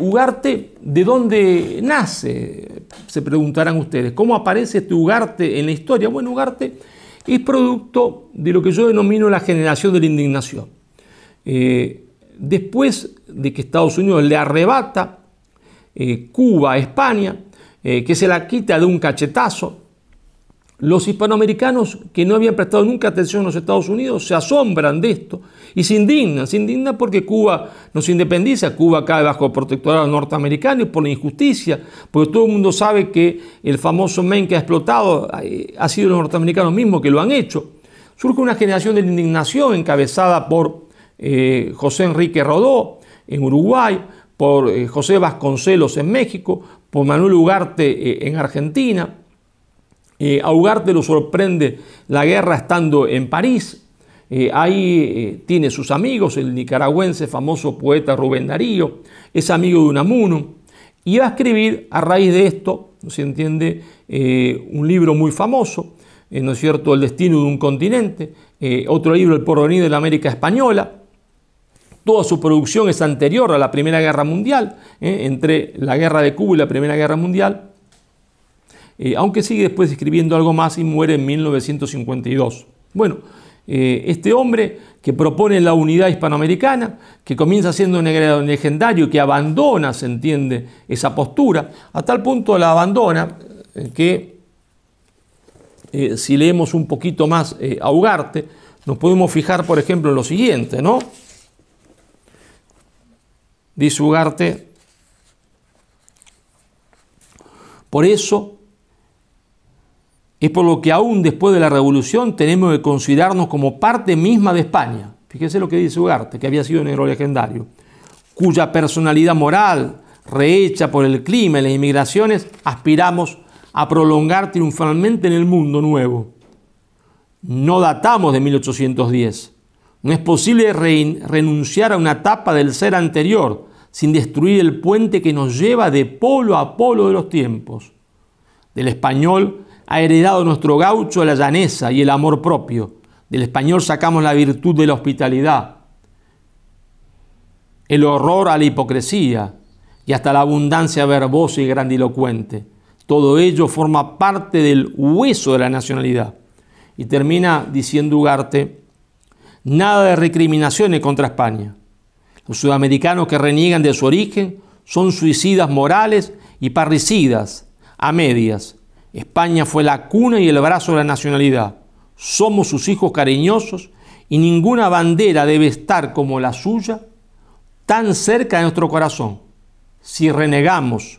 Ugarte, ¿de dónde nace? Se preguntarán ustedes. ¿Cómo aparece este Ugarte en la historia? Bueno, Ugarte es producto de lo que yo denomino la generación de la indignación. Después de que Estados Unidos le arrebata Cuba a España, que se la quita de un cachetazo, los hispanoamericanos que no habían prestado nunca atención a los Estados Unidos se asombran de esto y se indignan porque Cuba no se independiza, Cuba cae bajo el protectorado norteamericano y por la injusticia, porque todo el mundo sabe que el famoso Maine que ha explotado ha sido los norteamericanos mismos que lo han hecho. Surge una generación de indignación encabezada por José Enrique Rodó en Uruguay, por José Vasconcelos en México, por Manuel Ugarte en Argentina. A Ugarte lo sorprende la guerra estando en París. Ahí tiene sus amigos, el nicaragüense famoso poeta Rubén Darío, es amigo de Unamuno, y va a escribir a raíz de esto, ¿no se entiende?, un libro muy famoso, ¿no es cierto?, El destino de un continente, otro libro, El porvenir de la América Española. Toda su producción es anterior a la Primera Guerra Mundial, entre la Guerra de Cuba y la Primera Guerra Mundial. Aunque sigue después escribiendo algo más y muere en 1952. Bueno, este hombre que propone la unidad hispanoamericana, que comienza siendo un legendario, que abandona, se entiende, esa postura, a tal punto la abandona que si leemos un poquito más a Ugarte, nos podemos fijar, por ejemplo, en lo siguiente, ¿no? Dice Ugarte: por eso es por lo que aún después de la Revolución tenemos que considerarnos como parte misma de España. Fíjese lo que dice Ugarte, que había sido un héroe legendario, cuya personalidad moral, rehecha por el clima y las inmigraciones, aspiramos a prolongar triunfalmente en el mundo nuevo. No datamos de 1810. No es posible renunciar a una etapa del ser anterior sin destruir el puente que nos lleva de polo a polo de los tiempos. Del español ha heredado nuestro gaucho la llaneza y el amor propio. Del español sacamos la virtud de la hospitalidad, el horror a la hipocresía y hasta la abundancia verbosa y grandilocuente. Todo ello forma parte del hueso de la nacionalidad. Y termina diciendo Ugarte: nada de recriminaciones contra España. Los sudamericanos que reniegan de su origen son suicidas morales y parricidas a medias. España fue la cuna y el brazo de la nacionalidad. Somos sus hijos cariñosos y ninguna bandera debe estar como la suya tan cerca de nuestro corazón. si renegamos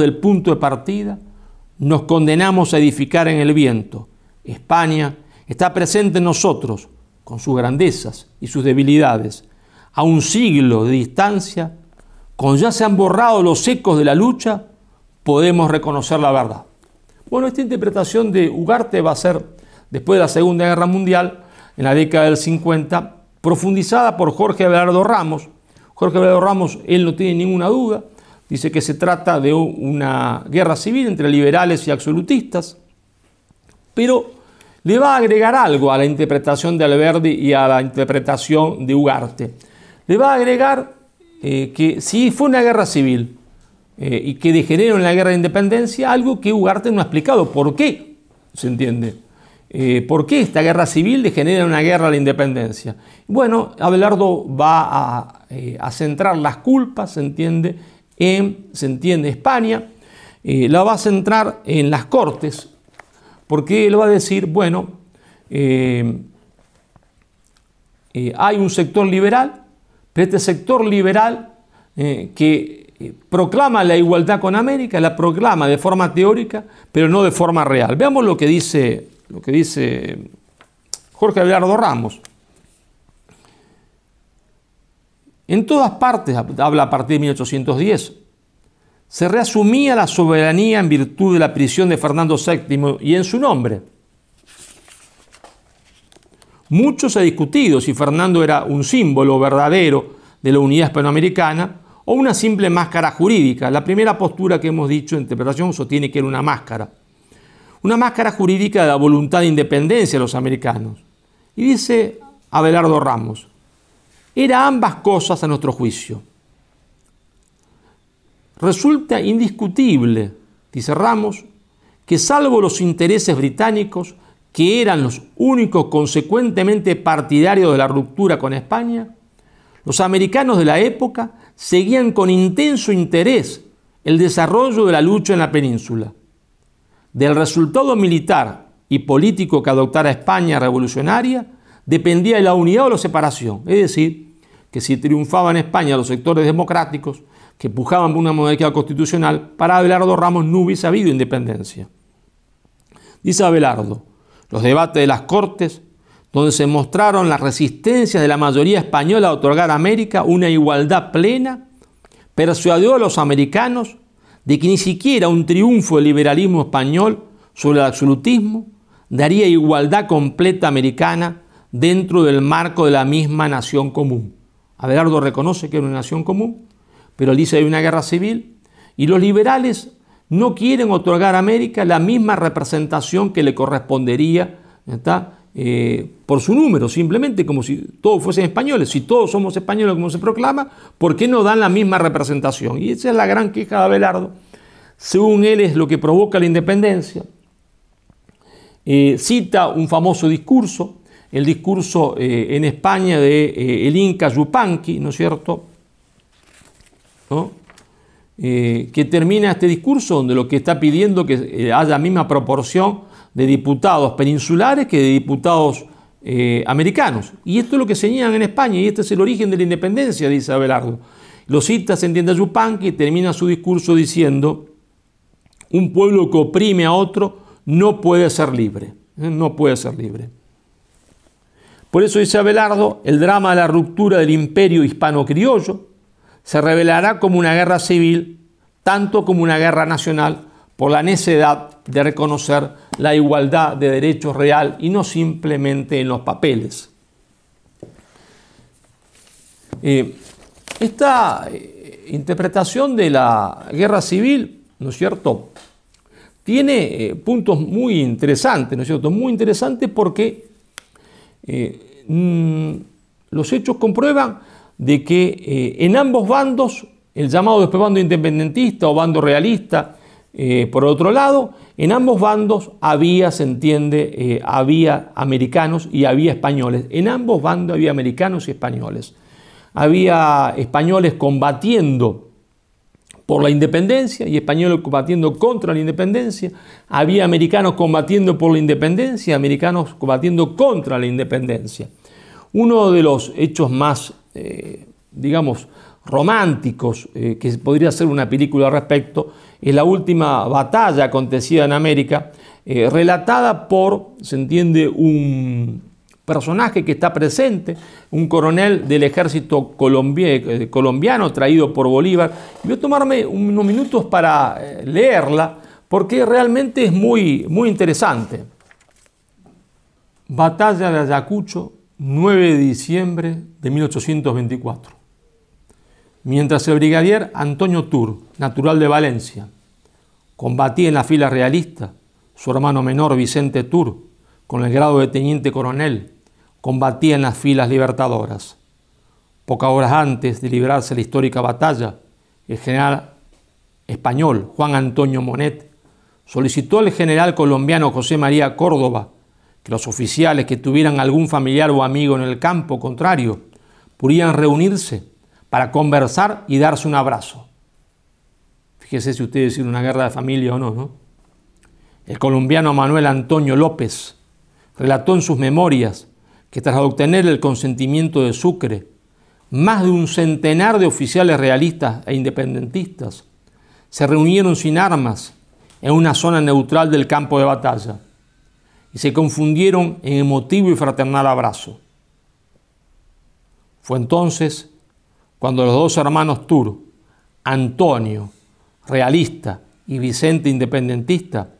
del punto de partida, nos condenamos a edificar en el viento. España está presente en nosotros, con sus grandezas y sus debilidades. A un siglo de distancia, cuando ya se han borrado los ecos de la lucha, podemos reconocer la verdad. Bueno, esta interpretación de Ugarte va a ser, después de la Segunda Guerra Mundial, en la década del 50, profundizada por Jorge Abelardo Ramos. Jorge Abelardo Ramos, él no tiene ninguna duda, dice que se trata de una guerra civil entre liberales y absolutistas, pero le va a agregar algo a la interpretación de Alberdi y a la interpretación de Ugarte. Le va a agregar que si fue una guerra civil y que degeneró en la guerra de independencia, algo que Ugarte no ha explicado. ¿Por qué? ¿Se entiende? ¿Por qué esta guerra civil degenera en una guerra de la independencia? Bueno, Abelardo va a centrar las culpas, se entiende España, la va a centrar en las Cortes, porque él va a decir, bueno, hay un sector liberal, pero este sector liberal que proclama la igualdad con América, la proclama de forma teórica, pero no de forma real. Veamos lo que dice Jorge Abelardo Ramos. En todas partes, habla a partir de 1810, se reasumía la soberanía en virtud de la prisión de Fernando VII y en su nombre. Mucho se ha discutido si Fernando era un símbolo verdadero de la unidad hispanoamericana o una simple máscara jurídica. La primera postura que hemos dicho, interpretación, sostiene que era una máscara jurídica de la voluntad de independencia de los americanos. Y dice Abelardo Ramos, era ambas cosas a nuestro juicio. Resulta indiscutible, dice Ramos, que salvo los intereses británicos, que eran los únicos consecuentemente partidarios de la ruptura con España, los americanos de la época seguían con intenso interés el desarrollo de la lucha en la península. Del resultado militar y político que adoptara España revolucionaria dependía de la unidad o la separación. Es decir, que si triunfaban en España los sectores democráticos que pujaban por una monarquía constitucional, para Abelardo Ramos no hubiese habido independencia. Dice Abelardo, los debates de las Cortes, donde se mostraron las resistencias de la mayoría española a otorgar a América una igualdad plena, persuadió a los americanos de que ni siquiera un triunfo del liberalismo español sobre el absolutismo daría igualdad completa americana dentro del marco de la misma nación común. Abelardo reconoce que era una nación común, pero él dice que hay una guerra civil y los liberales no quieren otorgar a América la misma representación que le correspondería, por su número, simplemente como si todos fuesen españoles. Si todos somos españoles como se proclama, ¿por qué no dan la misma representación? Y esa es la gran queja de Abelardo. Según él es lo que provoca la independencia. Cita un famoso discurso, el discurso en España de el Inca Yupanqui, ¿no es cierto? ¿No? Que termina este discurso donde lo que está pidiendo que haya la misma proporción de diputados peninsulares que de diputados americanos. Y esto es lo que señalan en España, y este es el origen de la independencia, dice Abelardo. Lo cita, se entiende, a Yupanqui, y termina su discurso diciendo: un pueblo que oprime a otro no puede ser libre. No puede ser libre. Por eso, dice Abelardo, el drama de la ruptura del imperio hispano-criollo se revelará como una guerra civil, tanto como una guerra nacional, por la necesidad de reconocer la igualdad de derechos real y no simplemente en los papeles. Esta interpretación de la guerra civil, ¿no es cierto?, tiene puntos muy interesantes, ¿no es cierto?, muy interesantes porque los hechos comprueban de que en ambos bandos, el llamado después bando independentista o bando realista, por otro lado, en ambos bandos había, se entiende, había americanos y había españoles. En ambos bandos había americanos y españoles. Había españoles combatiendo por la independencia y españoles combatiendo contra la independencia. Había americanos combatiendo por la independencia y americanos combatiendo contra la independencia. Uno de los hechos más, digamos, románticos, que podría ser una película al respecto, es la última batalla acontecida en América, relatada por, se entiende, un personaje que está presente, un coronel del ejército colombiano traído por Bolívar. Voy a tomarme unos minutos para leerla, porque realmente es muy interesante. Batalla de Ayacucho, 9 de diciembre de 1824. Mientras el brigadier Antonio Tour, natural de Valencia, combatía en la fila realista, su hermano menor Vicente Tour, con el grado de teniente coronel, combatía en las filas libertadoras. Pocas horas antes de librarse la histórica batalla, el general español Juan Antonio Monet solicitó al general colombiano José María Córdoba que los oficiales que tuvieran algún familiar o amigo en el campo contrario podían reunirse para conversar y darse un abrazo. Fíjese si ustedes tienen una guerra de familia o no, ¿no? El colombiano Manuel Antonio López relató en sus memorias que tras obtener el consentimiento de Sucre, más de un centenar de oficiales realistas e independentistas se reunieron sin armas en una zona neutral del campo de batalla y se confundieron en emotivo y fraternal abrazo. Fue entonces cuando los dos hermanos Tour, Antonio, realista, y Vicente, independentista,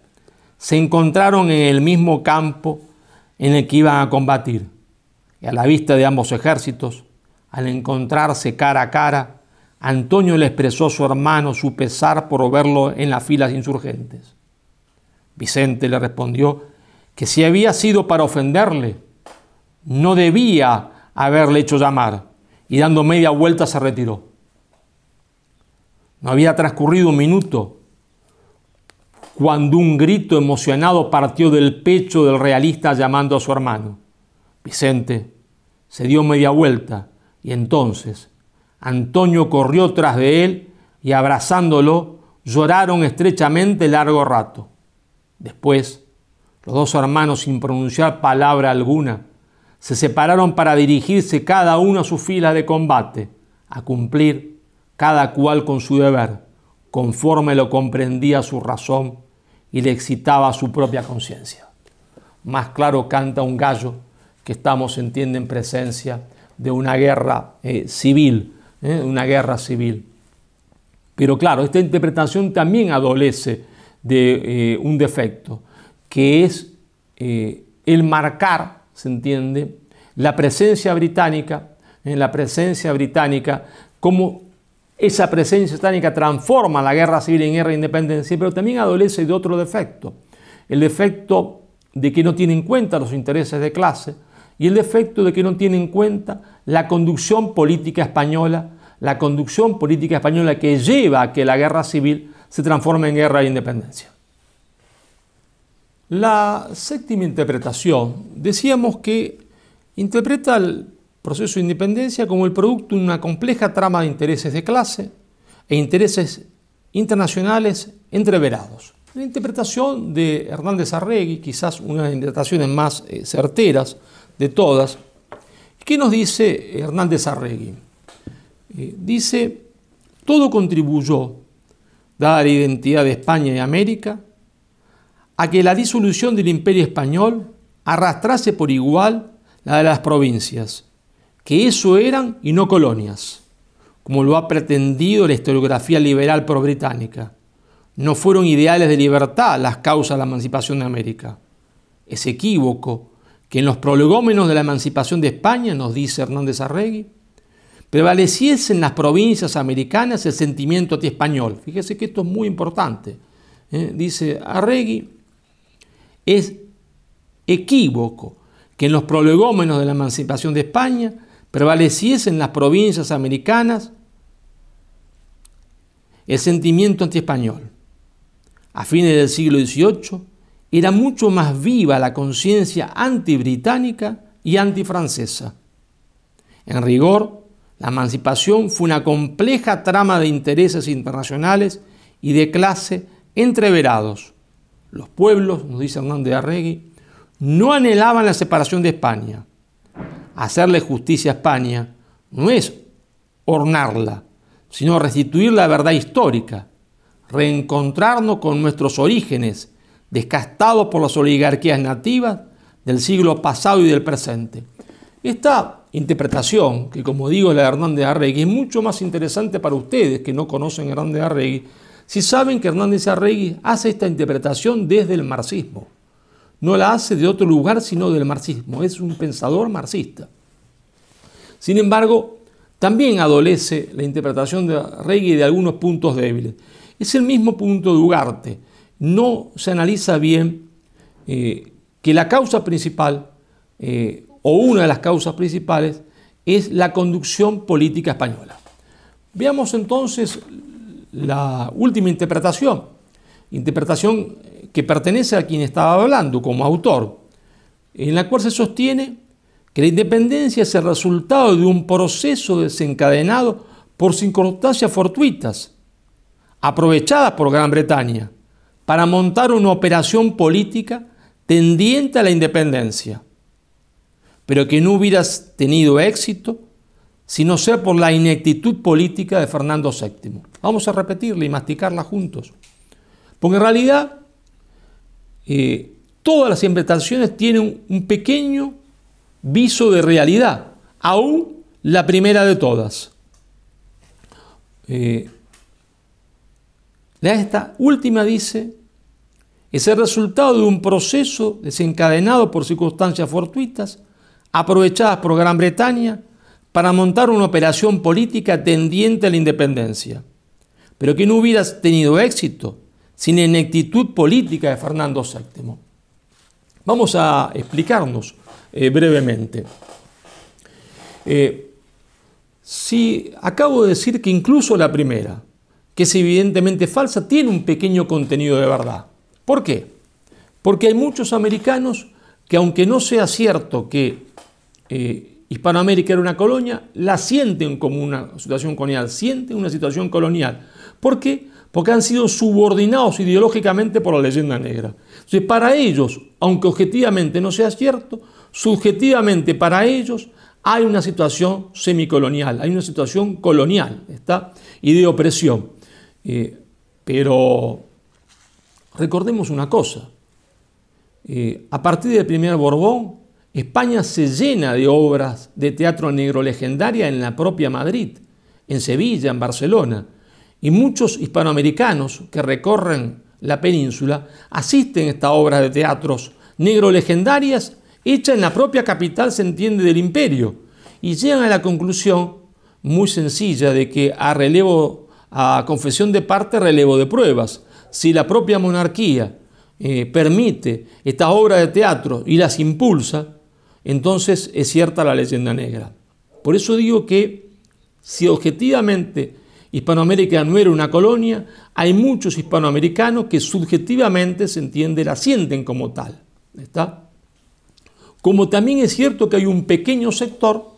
se encontraron en el mismo campo en el que iban a combatir. Y a la vista de ambos ejércitos, al encontrarse cara a cara, Antonio le expresó a su hermano su pesar por verlo en las filas insurgentes. Vicente le respondió que si había sido para ofenderle, no debía haberle hecho llamar, y dando media vuelta se retiró. No había transcurrido un minuto cuando un grito emocionado partió del pecho del realista llamando a su hermano. Vicente se dio media vuelta y entonces Antonio corrió tras de él y abrazándolo lloraron estrechamente largo rato. Después, los dos hermanos, sin pronunciar palabra alguna, se separaron para dirigirse cada uno a su fila de combate, a cumplir cada cual con su deber, conforme lo comprendía su razón y le excitaba su propia conciencia. Más claro canta un gallo que estamos, entiende, en presencia de una guerra civil, una guerra civil. Pero claro, esta interpretación también adolece de un defecto, que es el marcar, se entiende, la presencia británica, cómo esa presencia británica transforma la guerra civil en guerra de independencia, pero también adolece de otro defecto, el defecto de que no tiene en cuenta los intereses de clase y el defecto de que no tiene en cuenta la conducción política española que lleva a que la guerra civil se transforme en guerra de independencia. La séptima interpretación, decíamos que interpreta el proceso de independencia como el producto de una compleja trama de intereses de clase e intereses internacionales entreverados. La interpretación de Hernández Arregui, quizás una de las interpretaciones más certeras de todas. ¿Qué nos dice Hernández Arregui? Dice, todo contribuyó, dada la identidad de España y América, a que la disolución del Imperio Español arrastrase por igual la de las provincias, que eso eran y no colonias, como lo ha pretendido la historiografía liberal pro-británica. No fueron ideales de libertad las causas de la emancipación de América. Es equívoco que en los prolegómenos de la emancipación de España, nos dice Hernández Arregui, prevaleciese en las provincias americanas el sentimiento antiespañol. Fíjese que esto es muy importante. Dice Arregui, es equívoco que en los prolegómenos de la emancipación de España prevaleciese en las provincias americanas el sentimiento antiespañol. A fines del siglo XVIII era mucho más viva la conciencia antibritánica y antifrancesa. En rigor, la emancipación fue una compleja trama de intereses internacionales y de clase entreverados. Los pueblos, nos dice Hernández Arregui, no anhelaban la separación de España. Hacerle justicia a España no es ornarla, sino restituir la verdad histórica, reencontrarnos con nuestros orígenes, desgastados por las oligarquías nativas del siglo pasado y del presente. Esta interpretación, que como digo es la de Hernández Arregui, es mucho más interesante para ustedes que no conocen a Hernández Arregui, si saben que Hernández Arregui hace esta interpretación desde el marxismo. No la hace de otro lugar sino del marxismo, es un pensador marxista. Sin embargo, también adolece la interpretación de Arregui de algunos puntos débiles. Es el mismo punto de Ugarte. No se analiza bien que la causa principal, o una de las causas principales, es la conducción política española. Veamos entonces la última interpretación que pertenece a quien estaba hablando como autor, en la cual se sostiene que la independencia es el resultado de un proceso desencadenado por circunstancias fortuitas, aprovechadas por Gran Bretaña para montar una operación política tendiente a la independencia, pero que no hubiera tenido éxito si no sea por la ineptitud política de Fernando VII. Vamos a repetirla y masticarla juntos, porque en realidad todas las interpretaciones tienen un pequeño viso de realidad, aún la primera de todas. Esta última dice: es el resultado de un proceso desencadenado por circunstancias fortuitas, aprovechadas por Gran Bretaña para montar una operación política tendiente a la independencia, pero que no hubiera tenido éxito sin la ineptitud política de Fernando VII. Vamos a explicarnos brevemente. Si acabo de decir que incluso la primera, que es evidentemente falsa, tiene un pequeño contenido de verdad. ¿Por qué? Porque hay muchos americanos que, aunque no sea cierto que Hispanoamérica era una colonia, la sienten como una situación colonial, sienten una situación colonial. ¿Por qué? Porque han sido subordinados ideológicamente por la leyenda negra. Entonces, para ellos, aunque objetivamente no sea cierto, subjetivamente para ellos hay una situación semicolonial, hay una situación colonial, ¿está? Y de opresión. Pero recordemos una cosa, a partir del primer Borbón, España se llena de obras de teatro negro legendaria en la propia Madrid, en Sevilla, en Barcelona, y muchos hispanoamericanos que recorren la península asisten a estas obras de teatros negro legendarias hechas en la propia capital, se entiende, del imperio, y llegan a la conclusión muy sencilla de que a confesión de parte, relevo de pruebas. Si la propia monarquía permite estas obras de teatro y las impulsa, entonces es cierta la leyenda negra. Por eso digo que si objetivamente Hispanoamérica no era una colonia, hay muchos hispanoamericanos que subjetivamente, se entiende, la sienten como tal, ¿está? Como también es cierto que hay un pequeño sector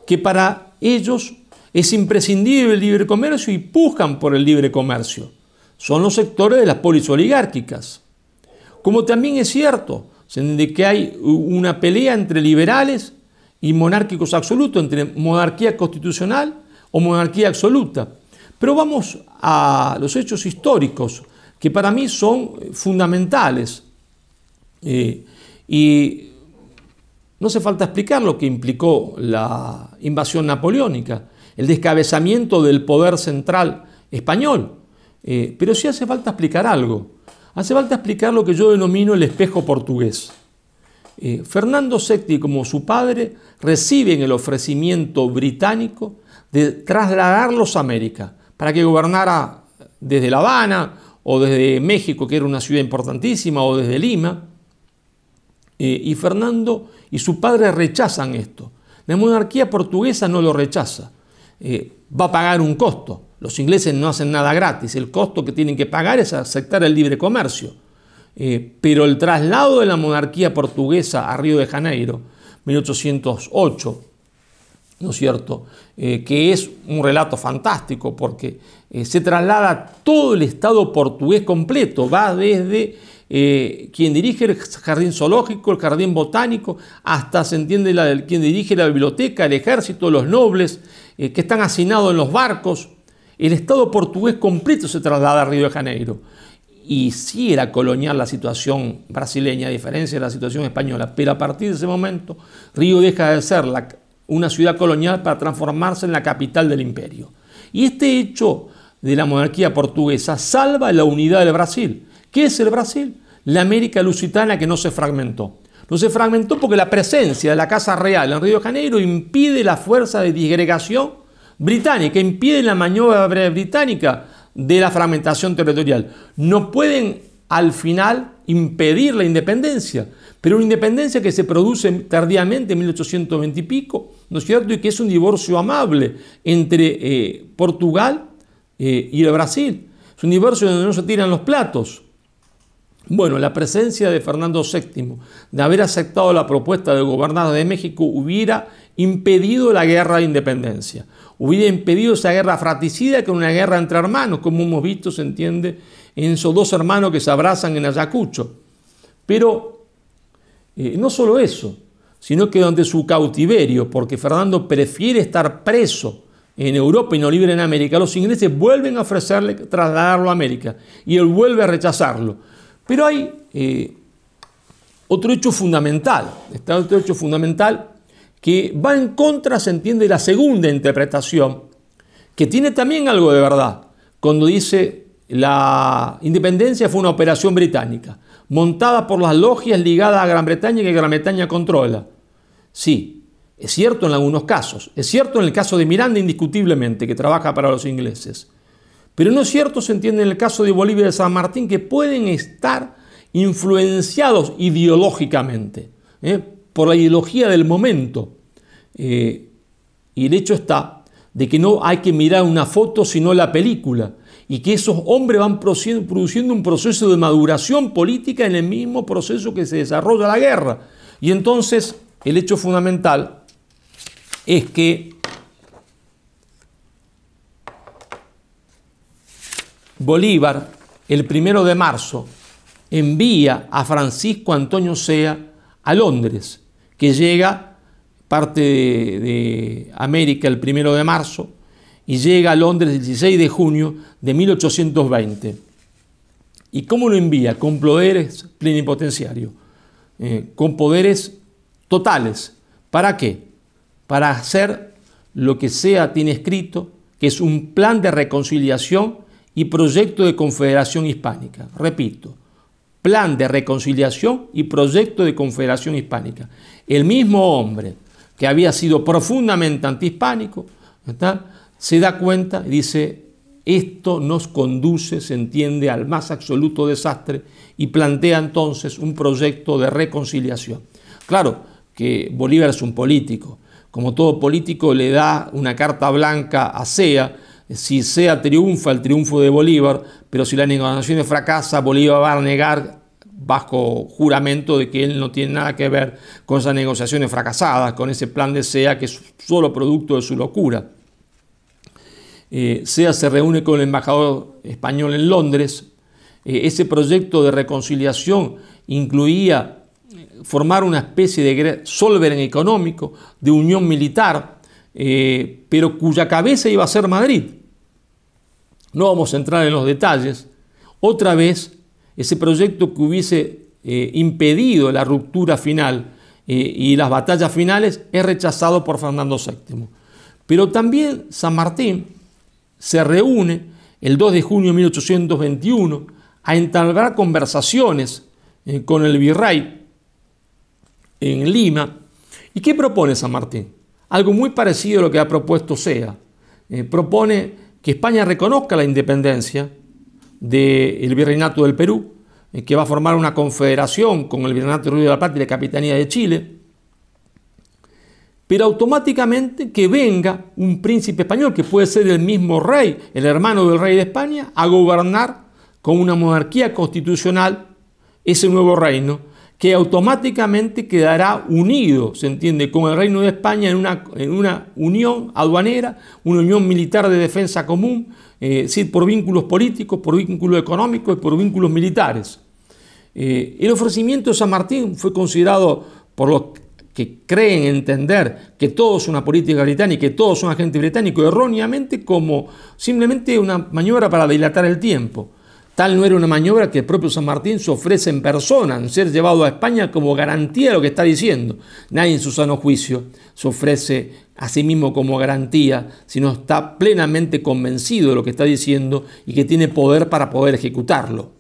que para ellos es imprescindible el libre comercio y pujan por el libre comercio. Son los sectores de las polis oligárquicas. Como también es cierto de que hay una pelea entre liberales y monárquicos absolutos, entre monarquía constitucional o monarquía absoluta. Pero vamos a los hechos históricos, que para mí son fundamentales. Y no hace falta explicar lo que implicó la invasión napoleónica, el descabezamiento del poder central español. Pero sí hace falta explicar algo. Hace falta explicar lo que yo denomino el espejo portugués. Fernando VII, como su padre, reciben el ofrecimiento británico de trasladarlos a América para que gobernara desde La Habana o desde México, que era una ciudad importantísima, o desde Lima. Y Fernando y su padre rechazan esto. La monarquía portuguesa no lo rechaza. Va a pagar un costo. Los ingleses no hacen nada gratis. El costo que tienen que pagar es aceptar el libre comercio. Pero el traslado de la monarquía portuguesa a Río de Janeiro, 1808, ¿no es cierto? Que es un relato fantástico porque se traslada todo el Estado portugués completo. Va desde quien dirige el jardín zoológico, el jardín botánico, hasta, se entiende, quien dirige la biblioteca, el ejército, los nobles que están hacinados en los barcos. el Estado portugués completo se traslada a Río de Janeiro. Y sí era colonial la situación brasileña, a diferencia de la situación española, pero a partir de ese momento Río deja de ser una ciudad colonial para transformarse en la capital del imperio. Y este hecho de la monarquía portuguesa salva la unidad del Brasil. ¿Qué es el Brasil? La América lusitana que no se fragmentó. No se fragmentó porque la presencia de la Casa Real en Río de Janeiro impide la fuerza de disgregación británica, impide la maniobra británica de la fragmentación territorial. No pueden al final impedir la independencia, pero una independencia que se produce tardíamente en 1820 y pico, ¿no es cierto? Y que es un divorcio amable entre Portugal y el Brasil. Es un divorcio donde no se tiran los platos. Bueno, la presencia de Fernando VII, de haber aceptado la propuesta del gobernador de México, hubiera impedido la guerra de independencia, hubiera impedido esa guerra fratricida, que es una guerra entre hermanos, como hemos visto, se entiende, en esos dos hermanos que se abrazan en Ayacucho. Pero no solo eso, sino que durante su cautiverio, porque Fernando prefiere estar preso en Europa y no libre en América, los ingleses vuelven a ofrecerle trasladarlo a América y él vuelve a rechazarlo. Pero hay otro hecho fundamental, que va en contra, se entiende, de la segunda interpretación, que tiene también algo de verdad, cuando dice la independencia fue una operación británica, montada por las logias ligadas a Gran Bretaña y que Gran Bretaña controla. Sí, es cierto en algunos casos, es cierto en el caso de Miranda indiscutiblemente, que trabaja para los ingleses. Pero no es cierto, se entiende, en el caso de Bolívar y de San Martín, que pueden estar influenciados ideológicamente por la ideología del momento. Y el hecho está de que no hay que mirar una foto sino la película, y que esos hombres van produciendo un proceso de maduración política en el mismo proceso que se desarrolla la guerra. Y entonces el hecho fundamental es que Bolívar, el 1 de marzo, envía a Francisco Antonio Zea a Londres, que llega, parte de América el 1 de marzo, y llega a Londres el 16 de junio de 1820. ¿Y cómo lo envía? Con poderes plenipotenciarios, con poderes totales. ¿Para qué? Para hacer lo que Zea tiene escrito, que es un plan de reconciliación y proyecto de confederación hispánica. Repito, plan de reconciliación y proyecto de confederación hispánica. El mismo hombre que había sido profundamente antihispánico, se da cuenta y dice, esto nos conduce, se entiende, al más absoluto desastre, y plantea entonces un proyecto de reconciliación. Claro que Bolívar es un político, como todo político le da una carta blanca a Zea. Si Zea triunfa, el triunfo de Bolívar, pero si la negociación fracasa, Bolívar va a negar bajo juramento de que él no tiene nada que ver con esas negociaciones fracasadas, con ese plan de Zea que es solo producto de su locura. Zea se reúne con el embajador español en Londres. Ese proyecto de reconciliación incluía formar una especie de solveren económico, de unión militar, pero cuya cabeza iba a ser Madrid. No vamos a entrar en los detalles. Otra vez, ese proyecto que hubiese impedido la ruptura final y las batallas finales es rechazado por Fernando VII. Pero también San Martín se reúne el 2 de junio de 1821 a entablar conversaciones con el virrey en Lima. ¿Y qué propone San Martín? Algo muy parecido a lo que ha propuesto Zea. Propone que España reconozca la independencia del Virreinato del Perú, que va a formar una confederación con el Virreinato del Río de la Plata y la Capitanía de Chile, pero automáticamente que venga un príncipe español, que puede ser el mismo rey, el hermano del rey de España, a gobernar con una monarquía constitucional ese nuevo reino, que automáticamente quedará unido, se entiende, con el Reino de España en una unión aduanera, una unión militar de defensa común, por vínculos políticos, por vínculos económicos y por vínculos militares. El ofrecimiento de San Martín fue considerado por los que creen entender que todo es una política británica y que todos son agentes británicos, erróneamente como simplemente una maniobra para dilatar el tiempo. Tal no era una maniobra que el propio San Martín se ofrece en persona, en ser llevado a España como garantía de lo que está diciendo. Nadie en su sano juicio se ofrece a sí mismo como garantía, sino está plenamente convencido de lo que está diciendo y que tiene poder para poder ejecutarlo.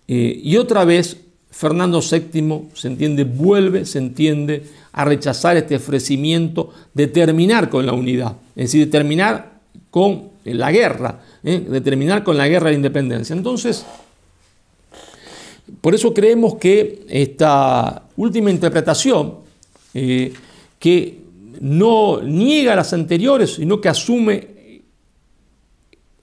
Y otra vez, Fernando VII, se entiende a rechazar este ofrecimiento de terminar con la unidad, es decir, de terminar con la guerra, de terminar con la guerra de la independencia. Entonces, por eso creemos que esta última interpretación, que no niega las anteriores, sino que asume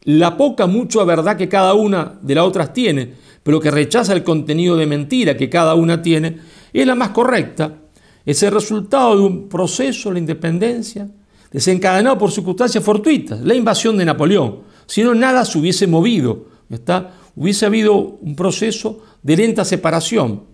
la poca, mucha verdad que cada una de las otras tiene, pero que rechaza el contenido de mentira que cada una tiene, es la más correcta. Es el resultado de un proceso, la independencia, desencadenado por circunstancias fortuitas, la invasión de Napoleón. Si no, nada se hubiese movido, hubiese habido un proceso de lenta separación,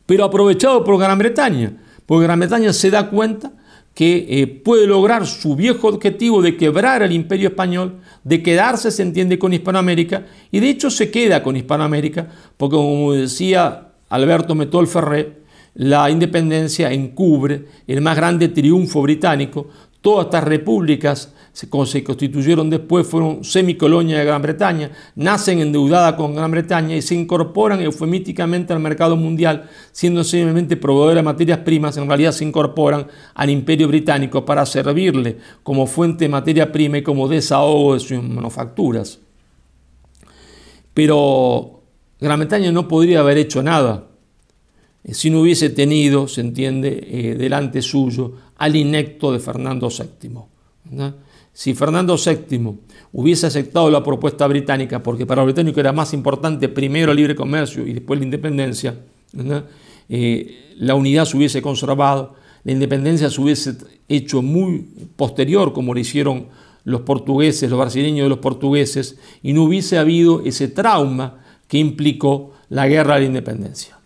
pero aprovechado por Gran Bretaña, porque Gran Bretaña se da cuenta que puede lograr su viejo objetivo de quebrar el Imperio Español, de quedarse, se entiende, con Hispanoamérica, y de hecho se queda con Hispanoamérica, porque como decía Alberto Metol Ferré, la independencia encubre el más grande triunfo británico. Todas estas repúblicas se constituyeron después, fueron semicolonias de Gran Bretaña, nacen endeudadas con Gran Bretaña y se incorporan eufemísticamente al mercado mundial, siendo simplemente proveedores de materias primas. En realidad se incorporan al Imperio Británico para servirle como fuente de materia prima y como desahogo de sus manufacturas. Pero Gran Bretaña no podría haber hecho nada si no hubiese tenido, se entiende, delante suyo al inecto de Fernando VII. ¿Verdad? Si Fernando VII hubiese aceptado la propuesta británica, porque para los británicos era más importante primero el libre comercio y después la independencia, la unidad se hubiese conservado, la independencia se hubiese hecho muy posterior, como lo hicieron los portugueses, los brasileños de los portugueses, y no hubiese habido ese trauma que implicó la guerra de la independencia.